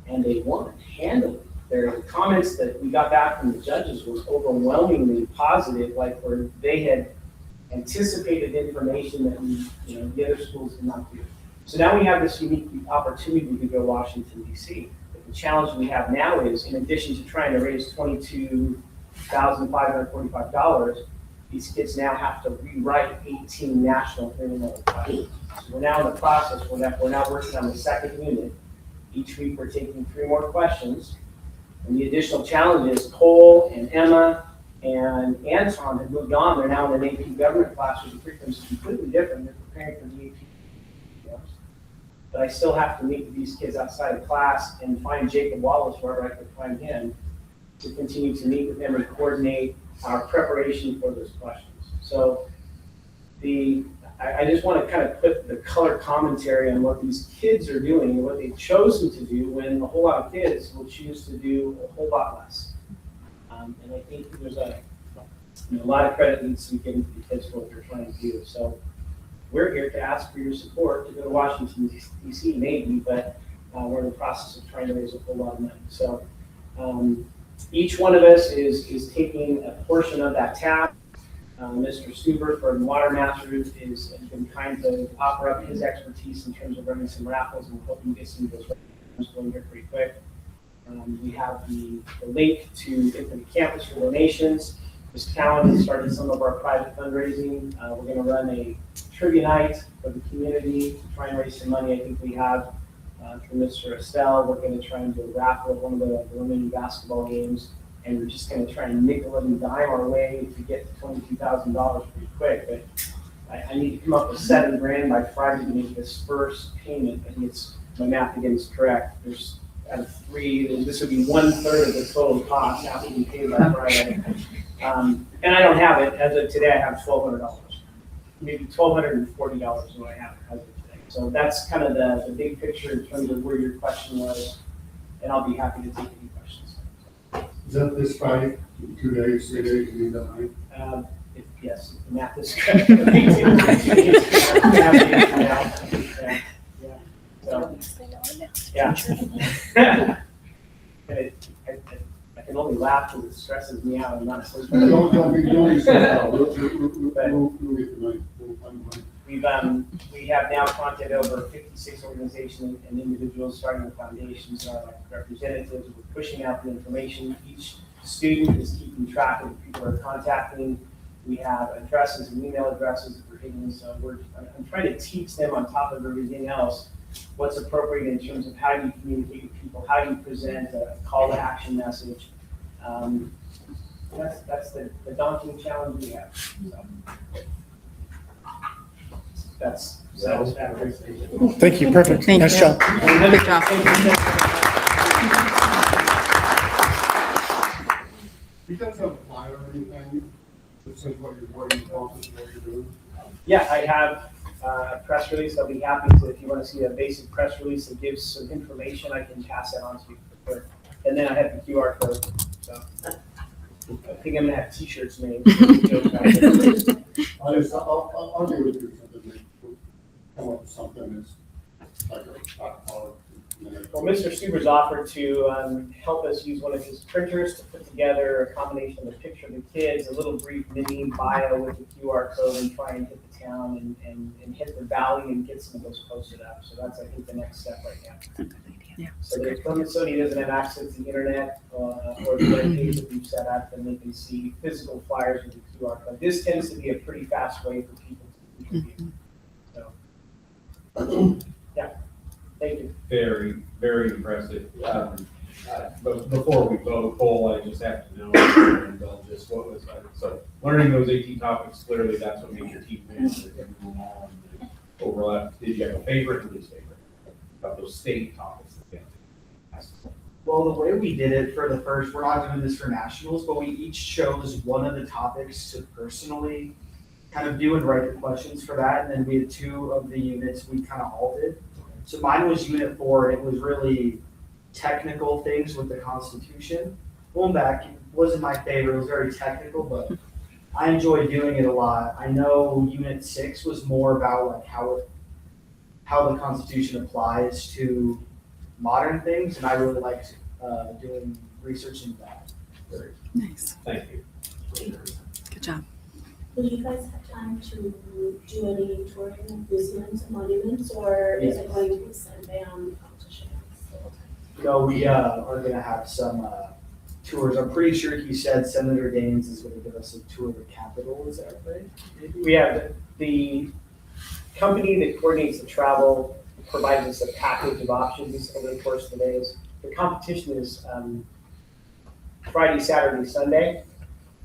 And they won handily. Their comments that we got back from the judges was overwhelmingly positive, like where they had anticipated information that we, you know, the other schools did not do. So now we have this unique opportunity to go to Washington, D.C. But the challenge we have now is, in addition to trying to raise $22,545, these kids now have to rewrite 18 national hearing level questions. So we're now in the process, we're now working on the 2nd unit. Each week we're taking 3 more questions. And the additional challenge is Cole and Emma and Anton have moved on. They're now in an AP government class where the curriculum is completely different. They're preparing for the AP. But I still have to meet with these kids outside of class and find Jacob Wallace wherever I could find him to continue to meet with him and coordinate our preparation for those questions. So I just want to kind of put the color commentary on what these kids are doing and what they've chosen to do, when a whole lot of kids will choose to do a whole lot less. And I think there's a lot of credit needs to be given to the kids for what they're trying to do. So we're here to ask for your support to go to Washington, D.C. maybe, but we're in the process of trying to raise a whole lot of money. So each one of us is taking a portion of that tab. Mr. Stuber from Water Masters has been kind to offer up his expertise in terms of running some raffles and hoping to get some of those raffles going here pretty quick. We have the link to Infinite Campus for donations. Ms. Cowan has started some of our private fundraising. We're going to run a trivia night for the community to try and raise some money. I think we have through Mr. Estelle. We're going to try and do a raffle at one of the remaining basketball games. And we're just going to try and nickel and dime our way to get to $22,000 pretty quick. But I need to come up with $7,000 by Friday to make this first payment. I think it's, my math again is correct. There's out of 3, this would be 1/3 of the total cost after we pay by Friday. And I don't have it as of today. I have $1,200, maybe $1,240 is what I have as of today. So that's kind of the big picture in terms of where your question was, and I'll be happy to take any questions. Is that this Friday, 2 days, 3 days, you need that night? Yes, the math is correct. Yeah. I can only laugh because it stresses me out. I'm not supposed to. Don't be doing yourself. We'll get the money. We'll find the money. We have now contacted over 56 organizations and individuals, starting with foundations, representatives. We're pushing out the information. Each student is keeping track of people are contacting. We have addresses and email addresses that we're hitting. So I'm trying to teach them on top of everything else what's appropriate in terms of how you communicate with people, how you present a call to action message. That's the daunting challenge we have. So. That's satisfactory. Thank you, perfect. Thank Nice you. job. Good job. You guys have a flyer or anything that says what you're accomplished, what you're doing? Yeah, I have a press release. I'll be happy to, if you want to see a basic press release that gives some information, I can pass that on to you. And then I have the QR code, so I think I'm gonna have T-shirts made. I'll do it through something, come up with something that's like a hour. Well, Mr. Stubers offered to help us use one of his printers to put together a combination of a picture of the kids, a little brief mini bio with the QR code, and try and hit the town and hit the valley and get some of those posted up. So that's, I think, the next step right now. Yeah. So if somebody doesn't have access to the internet or the web page that we've set up, then they can see physical flyers with the QR code. This tends to be a pretty fast way for people to contribute. So, yeah, thank you. Very, very impressive. But before we vote, Cole, I just have to know, and just what was, so learning those 18 topics, clearly that's what made your team win. Overlap, did you have a favorite or least favorite of those state topics? Well, the way we did it for the first, we're not doing this for nationals, but we each chose one of the topics to personally kind of do and write the questions for that. And then we had 2 of the units we kind of all did. So mine was unit 4. It was really technical things with the Constitution. Going back, it wasn't my favorite. It was very technical, but I enjoyed doing it a lot. I know unit 6 was more about like how the Constitution applies to modern things, and I really liked doing research into that. Nice. Thank you. Good job. Will you guys have time to do any touring of museums and monuments, or is it going to be Sunday on competition? No, we are gonna have some tours. I'm pretty sure he said Senator Daines is gonna give us a tour of the Capitol, is that right? Maybe? We have the company that coordinates the travel provides us a package of options over the course of the days. The competition is Friday, Saturday, Sunday.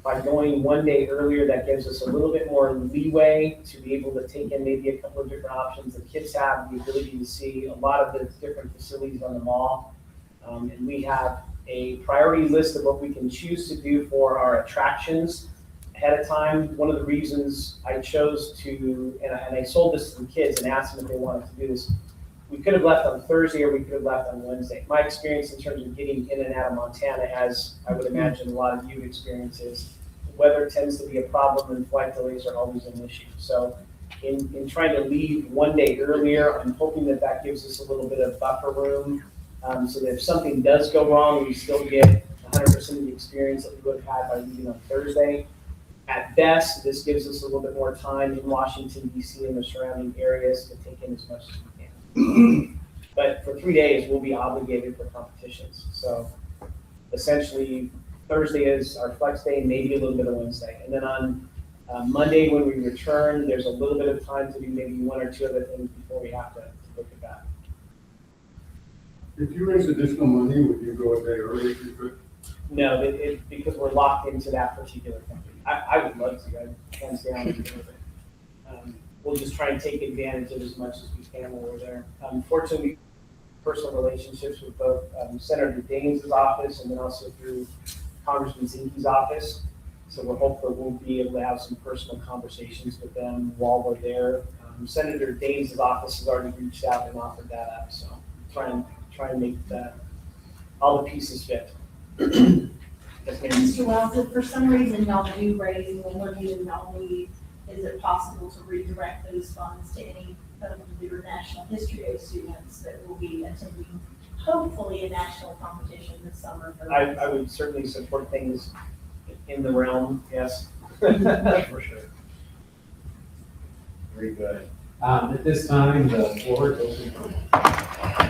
By going one day earlier, that gives us a little bit more leeway to be able to take in maybe a couple of different options. The kids have the ability to see a lot of the different facilities on the mall. And we have a priority list of what we can choose to do for our attractions ahead of time. One of the reasons I chose to, and I sold this to the kids and asked them if they wanted to do this, we could have left on Thursday or we could have left on Wednesday. My experience in terms of getting in and out of Montana, as I would imagine a lot of you experiences, weather tends to be a problem and flight delays are always an issue. So in trying to leave one day earlier, I'm hoping that that gives us a little bit of buffer room so that if something does go wrong, we still get 100% of the experience that we would have had by leaving on Thursday. At best, this gives us a little bit more time in Washington, D.C. and the surrounding areas to take in as much as we can. But for 3 days, we'll be obligated for competitions. So essentially, Thursday is our flex day, maybe a little bit of Wednesday. And then on Monday, when we return, there's a little bit of time to do maybe 1 or 2 other things before we have to look at that. If you raise additional money, would you go a day early if you could? No, because we're locked into that particular company. I would love to, hands down. We'll just try and take advantage of as much as we can while we're there. Fortunately, personal relationships with both Senator Daines' office and then also through Congressman Zinke's office. So we're hopeful we'll be able to have some personal conversations with them while we're there. Senator Daines' office has already reached out and offered that up, so try and make all the pieces fit. Yes, ma'am. Mr. Wells, if for some reason y'all do raise and we're using y'all need, is it possible to redirect those funds to any of your National History Day students that will be attending hopefully a national competition this summer? I would certainly support things in the realm, yes. For sure. Very good. At this time, the floor is open. I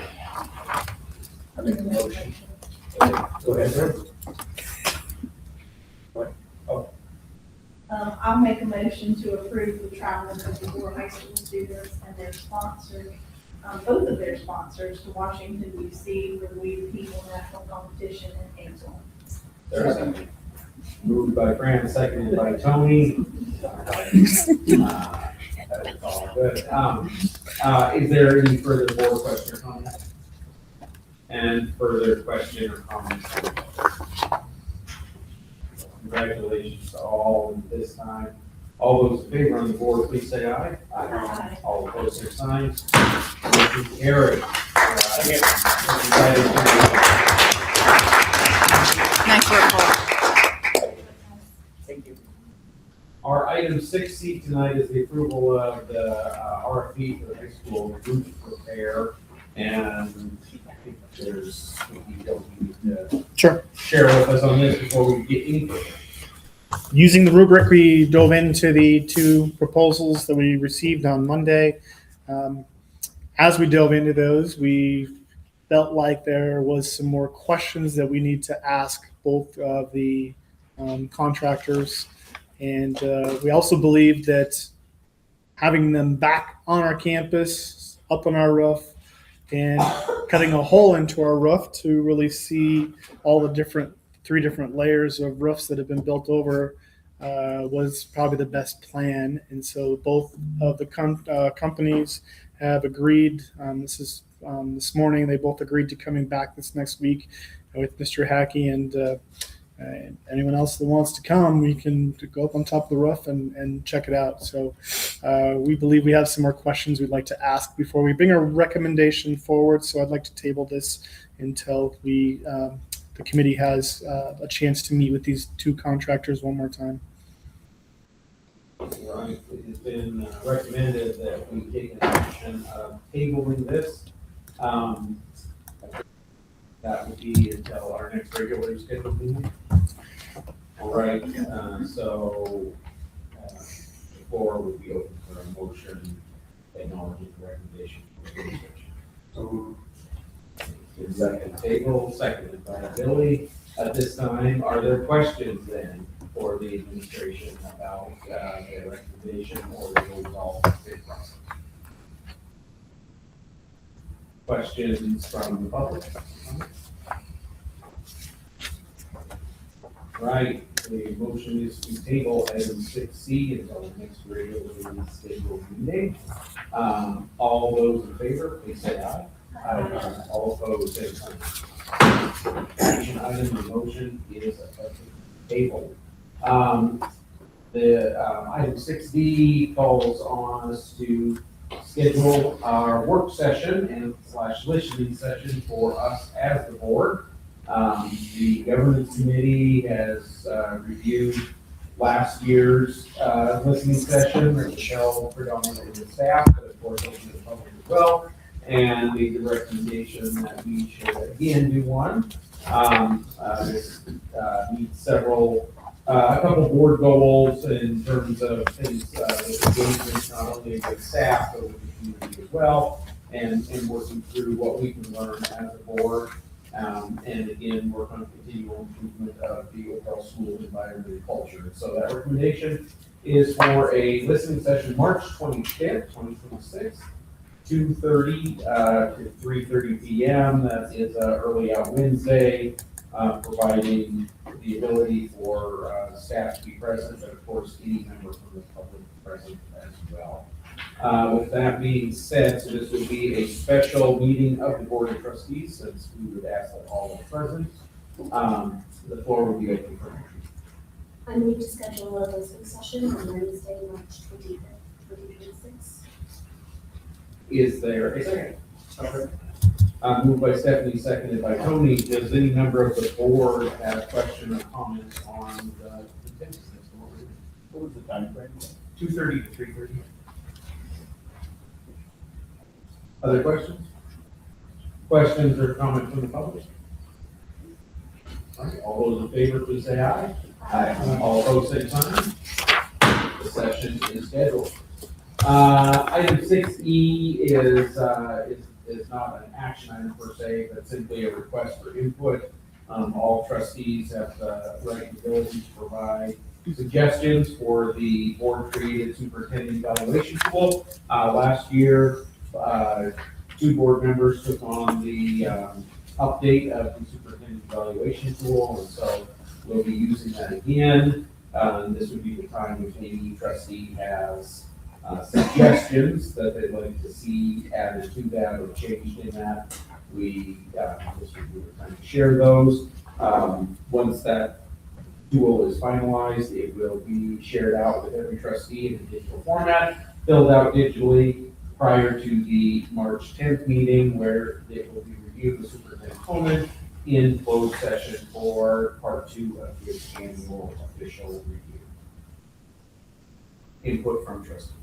make a motion. Go ahead, sir. I'll make a motion to approve the travel of the 4 high school students and their sponsors, both of their sponsors to Washington DC for the We the People National Competition in Hazel. There's a moved by Fran, seconded by Tony. That is all good. Is there any further board question or comment? And further question or comments? Congratulations to all this time. All those in favor on the board, please say aye. Aye. All opposed, their signs. Motion carried. Nice work, Cole. Thank you. Our item 6C tonight is the approval of the RFP for the high school roof repair. And I think there's details we need to Sure. share with us on this before we get any further. Using the rubric, we dove into the 2 proposals that we received on Monday. As we dove into those, we felt like there was some more questions that we need to ask both of the contractors. And we also believe that having them back on our campus, up on our roof, and cutting a hole into our roof to really see all the 3 different layers of roofs that have been built over was probably the best plan. And so both of the companies have agreed. This morning, they both agreed to coming back this next week with Mr. Hackey, and anyone else that wants to come, we can go up on top of the roof and check it out. So we believe we have some more questions we'd like to ask before we bring a recommendation forward. So I'd like to table this until the committee has a chance to meet with these 2 contractors one more time. Right, it has been recommended that we take an action of tabling this. That would be until our next regularly scheduled meeting. All right, so the floor would be open for a motion acknowledging the recommendation. So, second table, seconded by Billy. At this time, are there questions then for the administration about the recommendation or the overall bid process? Questions from the public? Right, the motion is to table item 6C until the next regularly scheduled meeting. All those in favor, please say aye. Aye. All opposed, same sign. Action item, the motion is tabled. Item 6D calls on us to schedule our work session and / listening session for us as the board. The governance committee has reviewed last year's listening session, which was held predominantly with staff, but of course open to the public as well, and made the recommendation that we should again do one. This meets a couple board goals in terms of things with engagement, not only with staff, but with the community as well, and working through what we can learn as a board. And again, work on continual improvement of the overall school environment and culture. So that recommendation is for a listening session, March 25th, 2026, 2:30 to 3:30 p.m. That is early out Wednesday, providing the ability for staff to be present, but of course, any member from the public present as well. With that being said, so this would be a special meeting of the Board of Trustees, since we would ask that all are present. The floor will be open for motion. I move to schedule a listening session on Wednesday, March 25th, 2026. Is there a second? Moved by Stephanie, seconded by Tony. Does any member of the board have a question or comment on the contingency? What was the time frame? 2:30 to 3:30. Other questions? Questions or comments from the public? All right, all those in favor, please say aye. Aye. All opposed, say sign. The session is scheduled. Item 6E is not an action item per se, but simply a request for input. All trustees have the right and ability to provide suggestions for the board-created superintendent evaluation tool. Last year, 2 board members took on the update of the superintendent evaluation tool, and so we'll be using that again. This would be the time if any trustee has suggestions that they'd like to see added to that or changed in that. This would be the time to share those. Once that tool is finalized, it will be shared out with every trustee in a digital format, filled out digitally prior to the March 10th meeting, where it will be reviewed with Superintendent Coleman in closed session for part 2 of his annual official review. Input from trustees.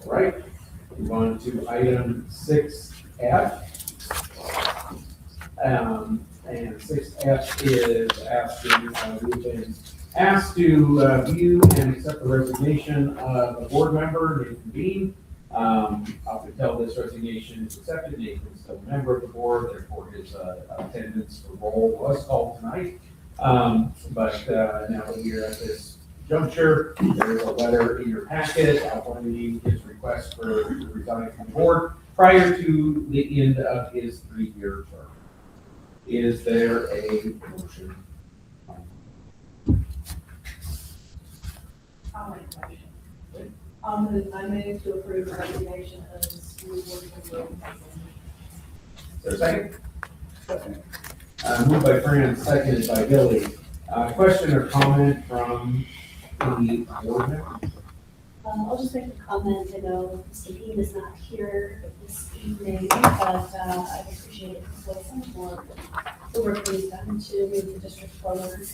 All right, move on to item 6F. And 6F is asking, we've been asked to view and accept the resignation of a board member, Nathan Bean. Up until this resignation is accepted, Nathan's still a member of the board, therefore his attendance for role was called tonight. But now that you're at this juncture, there's a letter in your packet outlining his request for resigning from the board prior to the end of his 3-year term. Is there a motion? I'll make a motion. I move to approve the resignation of the school board member. Is there a second? Second. Moved by Fran, seconded by Billy. Question or comment from the board member? I'll just make a comment. I know Mr. Bean is not here this evening, but I appreciate it for the work that he's done to move the district forward.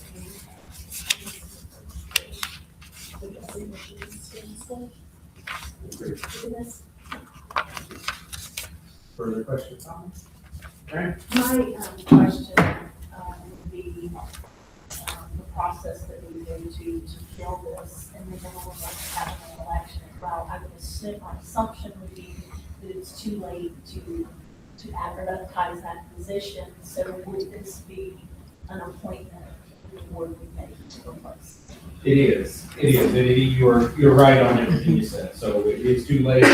Further questions, comments? Fran? My question would be the process that we do to fill this, and then we'll have an election as well. I would assume, my assumption would be that it's too late to advertise that position. So would this be an appointment the board would make to replace? It is. You're right on everything you said. So it is too late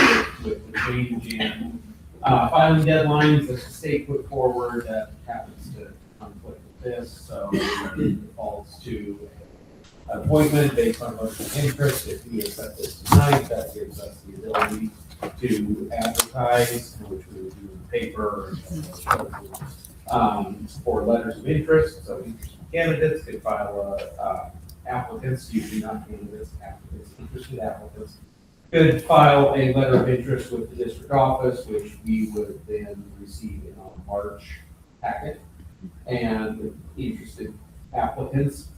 with the change in filing deadlines that the state put forward that happens to conflict with this. So it defaults to an appointment based on motion of interest. If we accept this tonight, that gives us the ability to advertise, which we would do in the paper, for letters of interest. So interested candidates could file applicants, usually not candidates, applicants, interested applicants, could file a letter of interest with the district office, which we would then receive in our March packet. And interested applicants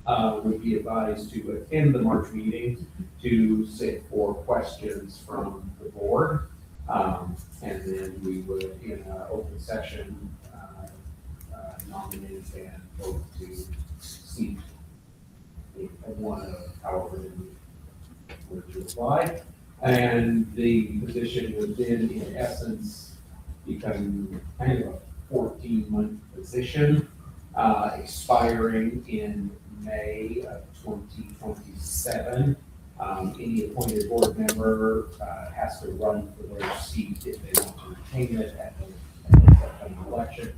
would be advised to attend the March meeting to sit for questions from the board. And then we would, in an open session, nominate and vote to seat one of however many were to apply. And the position would then, in essence, become kind of a 14-month position, expiring in May of 2027. Any appointed board member has to run for their seat if they want to retain it at an election.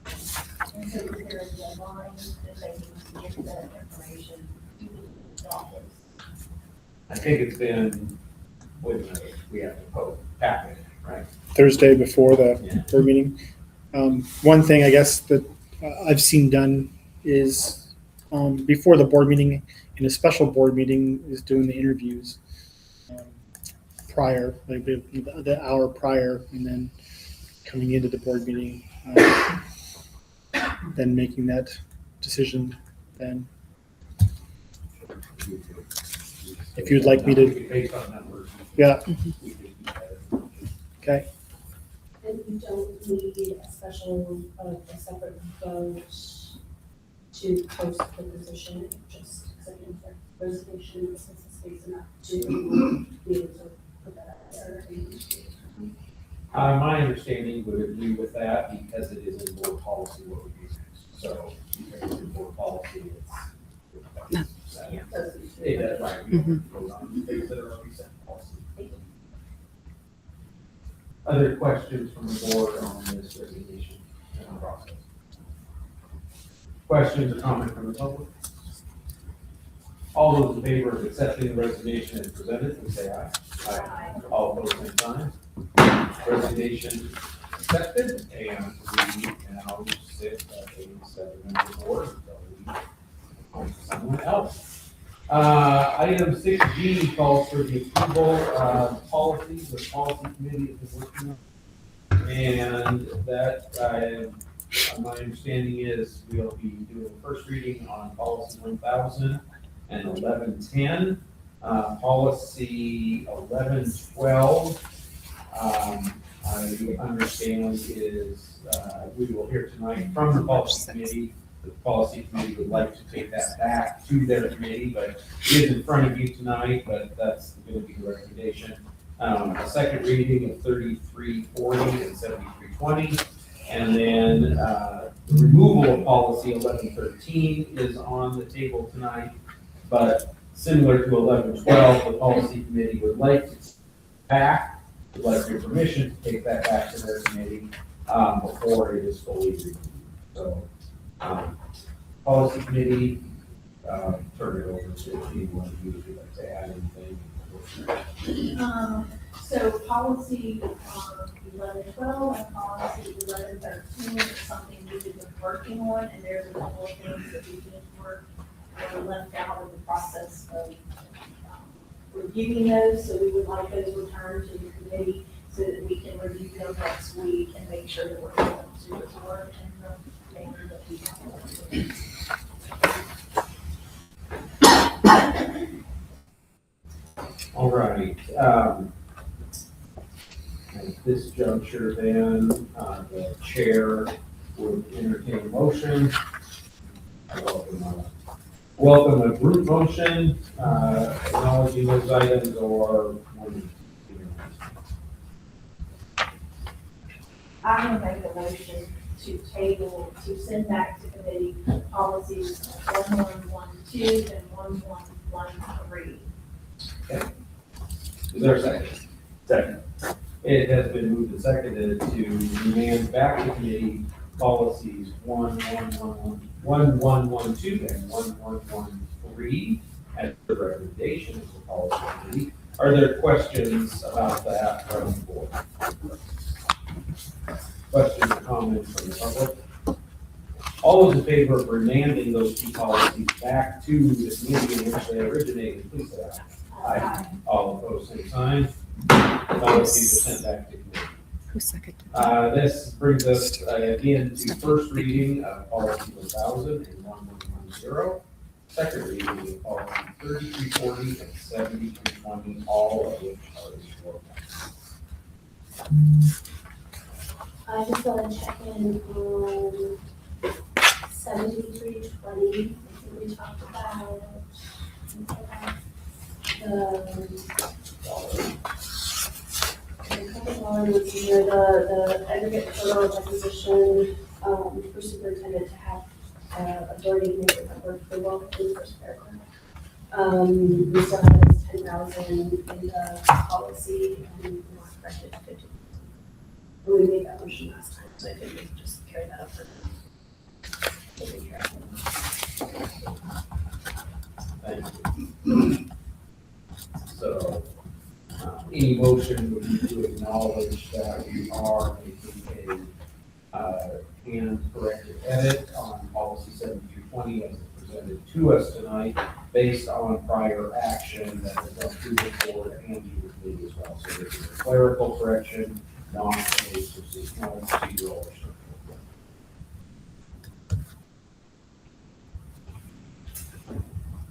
And so is there a deadline that they need to get that information to the office? I think it's been, wait a minute, we have to vote packet, right? Thursday before the board meeting. One thing I guess that I've seen done is before the board meeting, in a special board meeting is doing the interviews prior, like the hour prior, and then coming into the board meeting, then making that decision then. If you'd like me to, Based on numbers. yeah, we could do that. okay. And you don't need a special, a separate vote to post the position, just accepting the resignation since it's space enough to be able to put that out there. My understanding would agree with that because it is in board policy what we do next. So because it's in board policy, it's. Yeah. That's right. We don't vote on things that are already set in policy. Other questions from the board on this resignation process? Questions or comment from the public? All those in favor of accepting the resignation as presented, please say aye. Aye. All opposed, same sign. Resignation accepted, and we now sit at a 7-member board until we appoint someone else. Item 6G calls for the approval of policies the policy committee has been working on. And that, my understanding is we'll be doing the first reading on policy 1000 and 1110. Policy 1112, I understand is, we will hear tonight from the policy committee. The policy committee would like to take that back to their committee, but it is in front of you tonight, but that's going to be the recommendation. A second reading of 3340 and 7320. And then the removal of policy 1113 is on the table tonight, but similar to 1112, the policy committee would like to back, would like your permission to take that back to their committee before it is fully reviewed. So, policy committee, turn it over to anyone who would like to add anything. So policy 1112 and policy 1113 is something we've been working on, and there's a couple of things that we didn't work or left out in the process of reviewing those. So we would like those returned to the committee so that we can review them next week and make sure that we're able to report in the manner that we have. All right. At this juncture, then, the chair would entertain a motion. I welcome a group motion, acknowledging those items or one. I'm gonna make a motion to table, to send back to committee policies 1112 and 1113. Okay. Is there a second? Second. It has been moved and seconded to remand back to committee policies 1112 and 1113 at the recommendation of the policy committee. Are there questions about that from the board? Questions or comments from the public? All those in favor of remanding those two policies back to the committee in which they originated, please say aye. Aye. All opposed, same sign. Policies are sent back to committee. Who's second? This brings us again to first reading of policy 1000 and 1110. Second reading of policy 3340 and 7320, all of which are in roll call. I just want to check in on 7320. We talked about a couple of ones here, the aggregate total requisition for superintendent to have authority to make it for approval in the first paragraph. We still have this 10,000 in the policy and we want to correct it to 50. We made that motion last time, so I think we can just carry that up for Thank you. So, any motion would be to acknowledge that we are making a hand corrected edit on policy 7320 as presented to us tonight, based on prior action that has gone through the board and you with me as well. So this is a clerical correction, not a procedural issue.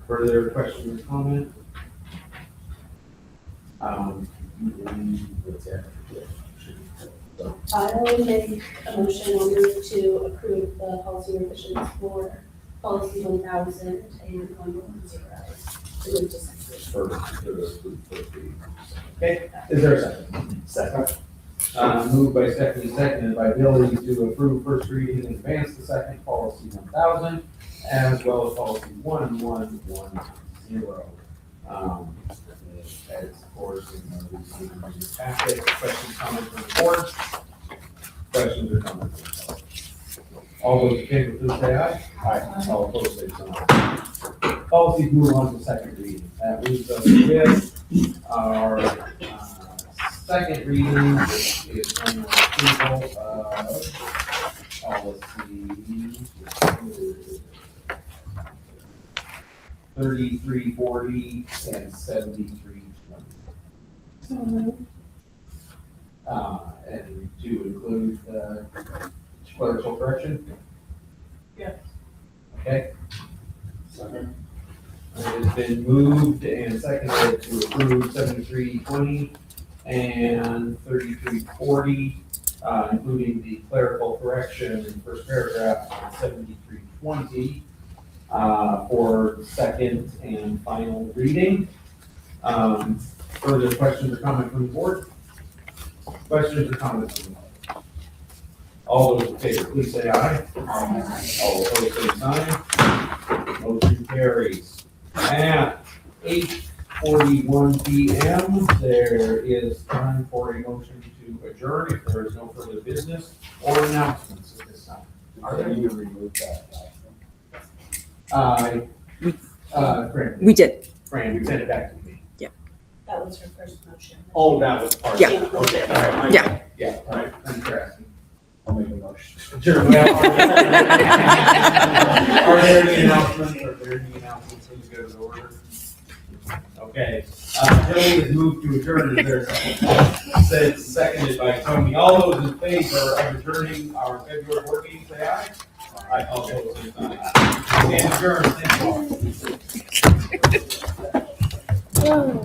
Further questions or comment? What's that? I'll make a motion, I'll move to approve the policy revisions for policy 1000 and 110. Okay, is there a second? Second. Moved by Stephanie, seconded by Billy to approve first reading and advance the second policy 1000, as well as policy 1110. As of course, in the packet, questions, comments from the board? Questions or comments from the board? All those in favor, please say aye. Aye. All opposed, say no. Policies move on to second reading. That leaves us with our second reading, which is on the approval of policy 3340 and 7320. And to include the clerical correction? Yes. Okay. Second. It has been moved and seconded to approve 7320 and 3340, including the clerical correction in the first paragraph on 7320 for second and final reading. Further questions or comments from the board? Questions or comments from the board? All those in favor, please say aye. Aye. All opposed, say sign. Motion carries. At 8:41 p.m., there is time for a motion to adjourn if there is no further business or announcements at this time. Are there? You remove that. Fran. We did. Fran, you sent it back to me. That was her first motion. Oh, that was part of Yeah. it. Okay, all right. Yeah. Yeah, all right, thanks for asking. I'll make a motion. Sure, well, are there any announcements? Please go to the order. Okay, Billy has moved to adjourn. Is there a second? Said seconded by Tony. All those in favor of adjourning our February board meeting, say aye. Aye. All opposed, say aye. And adjourn. Thank you all. Oh.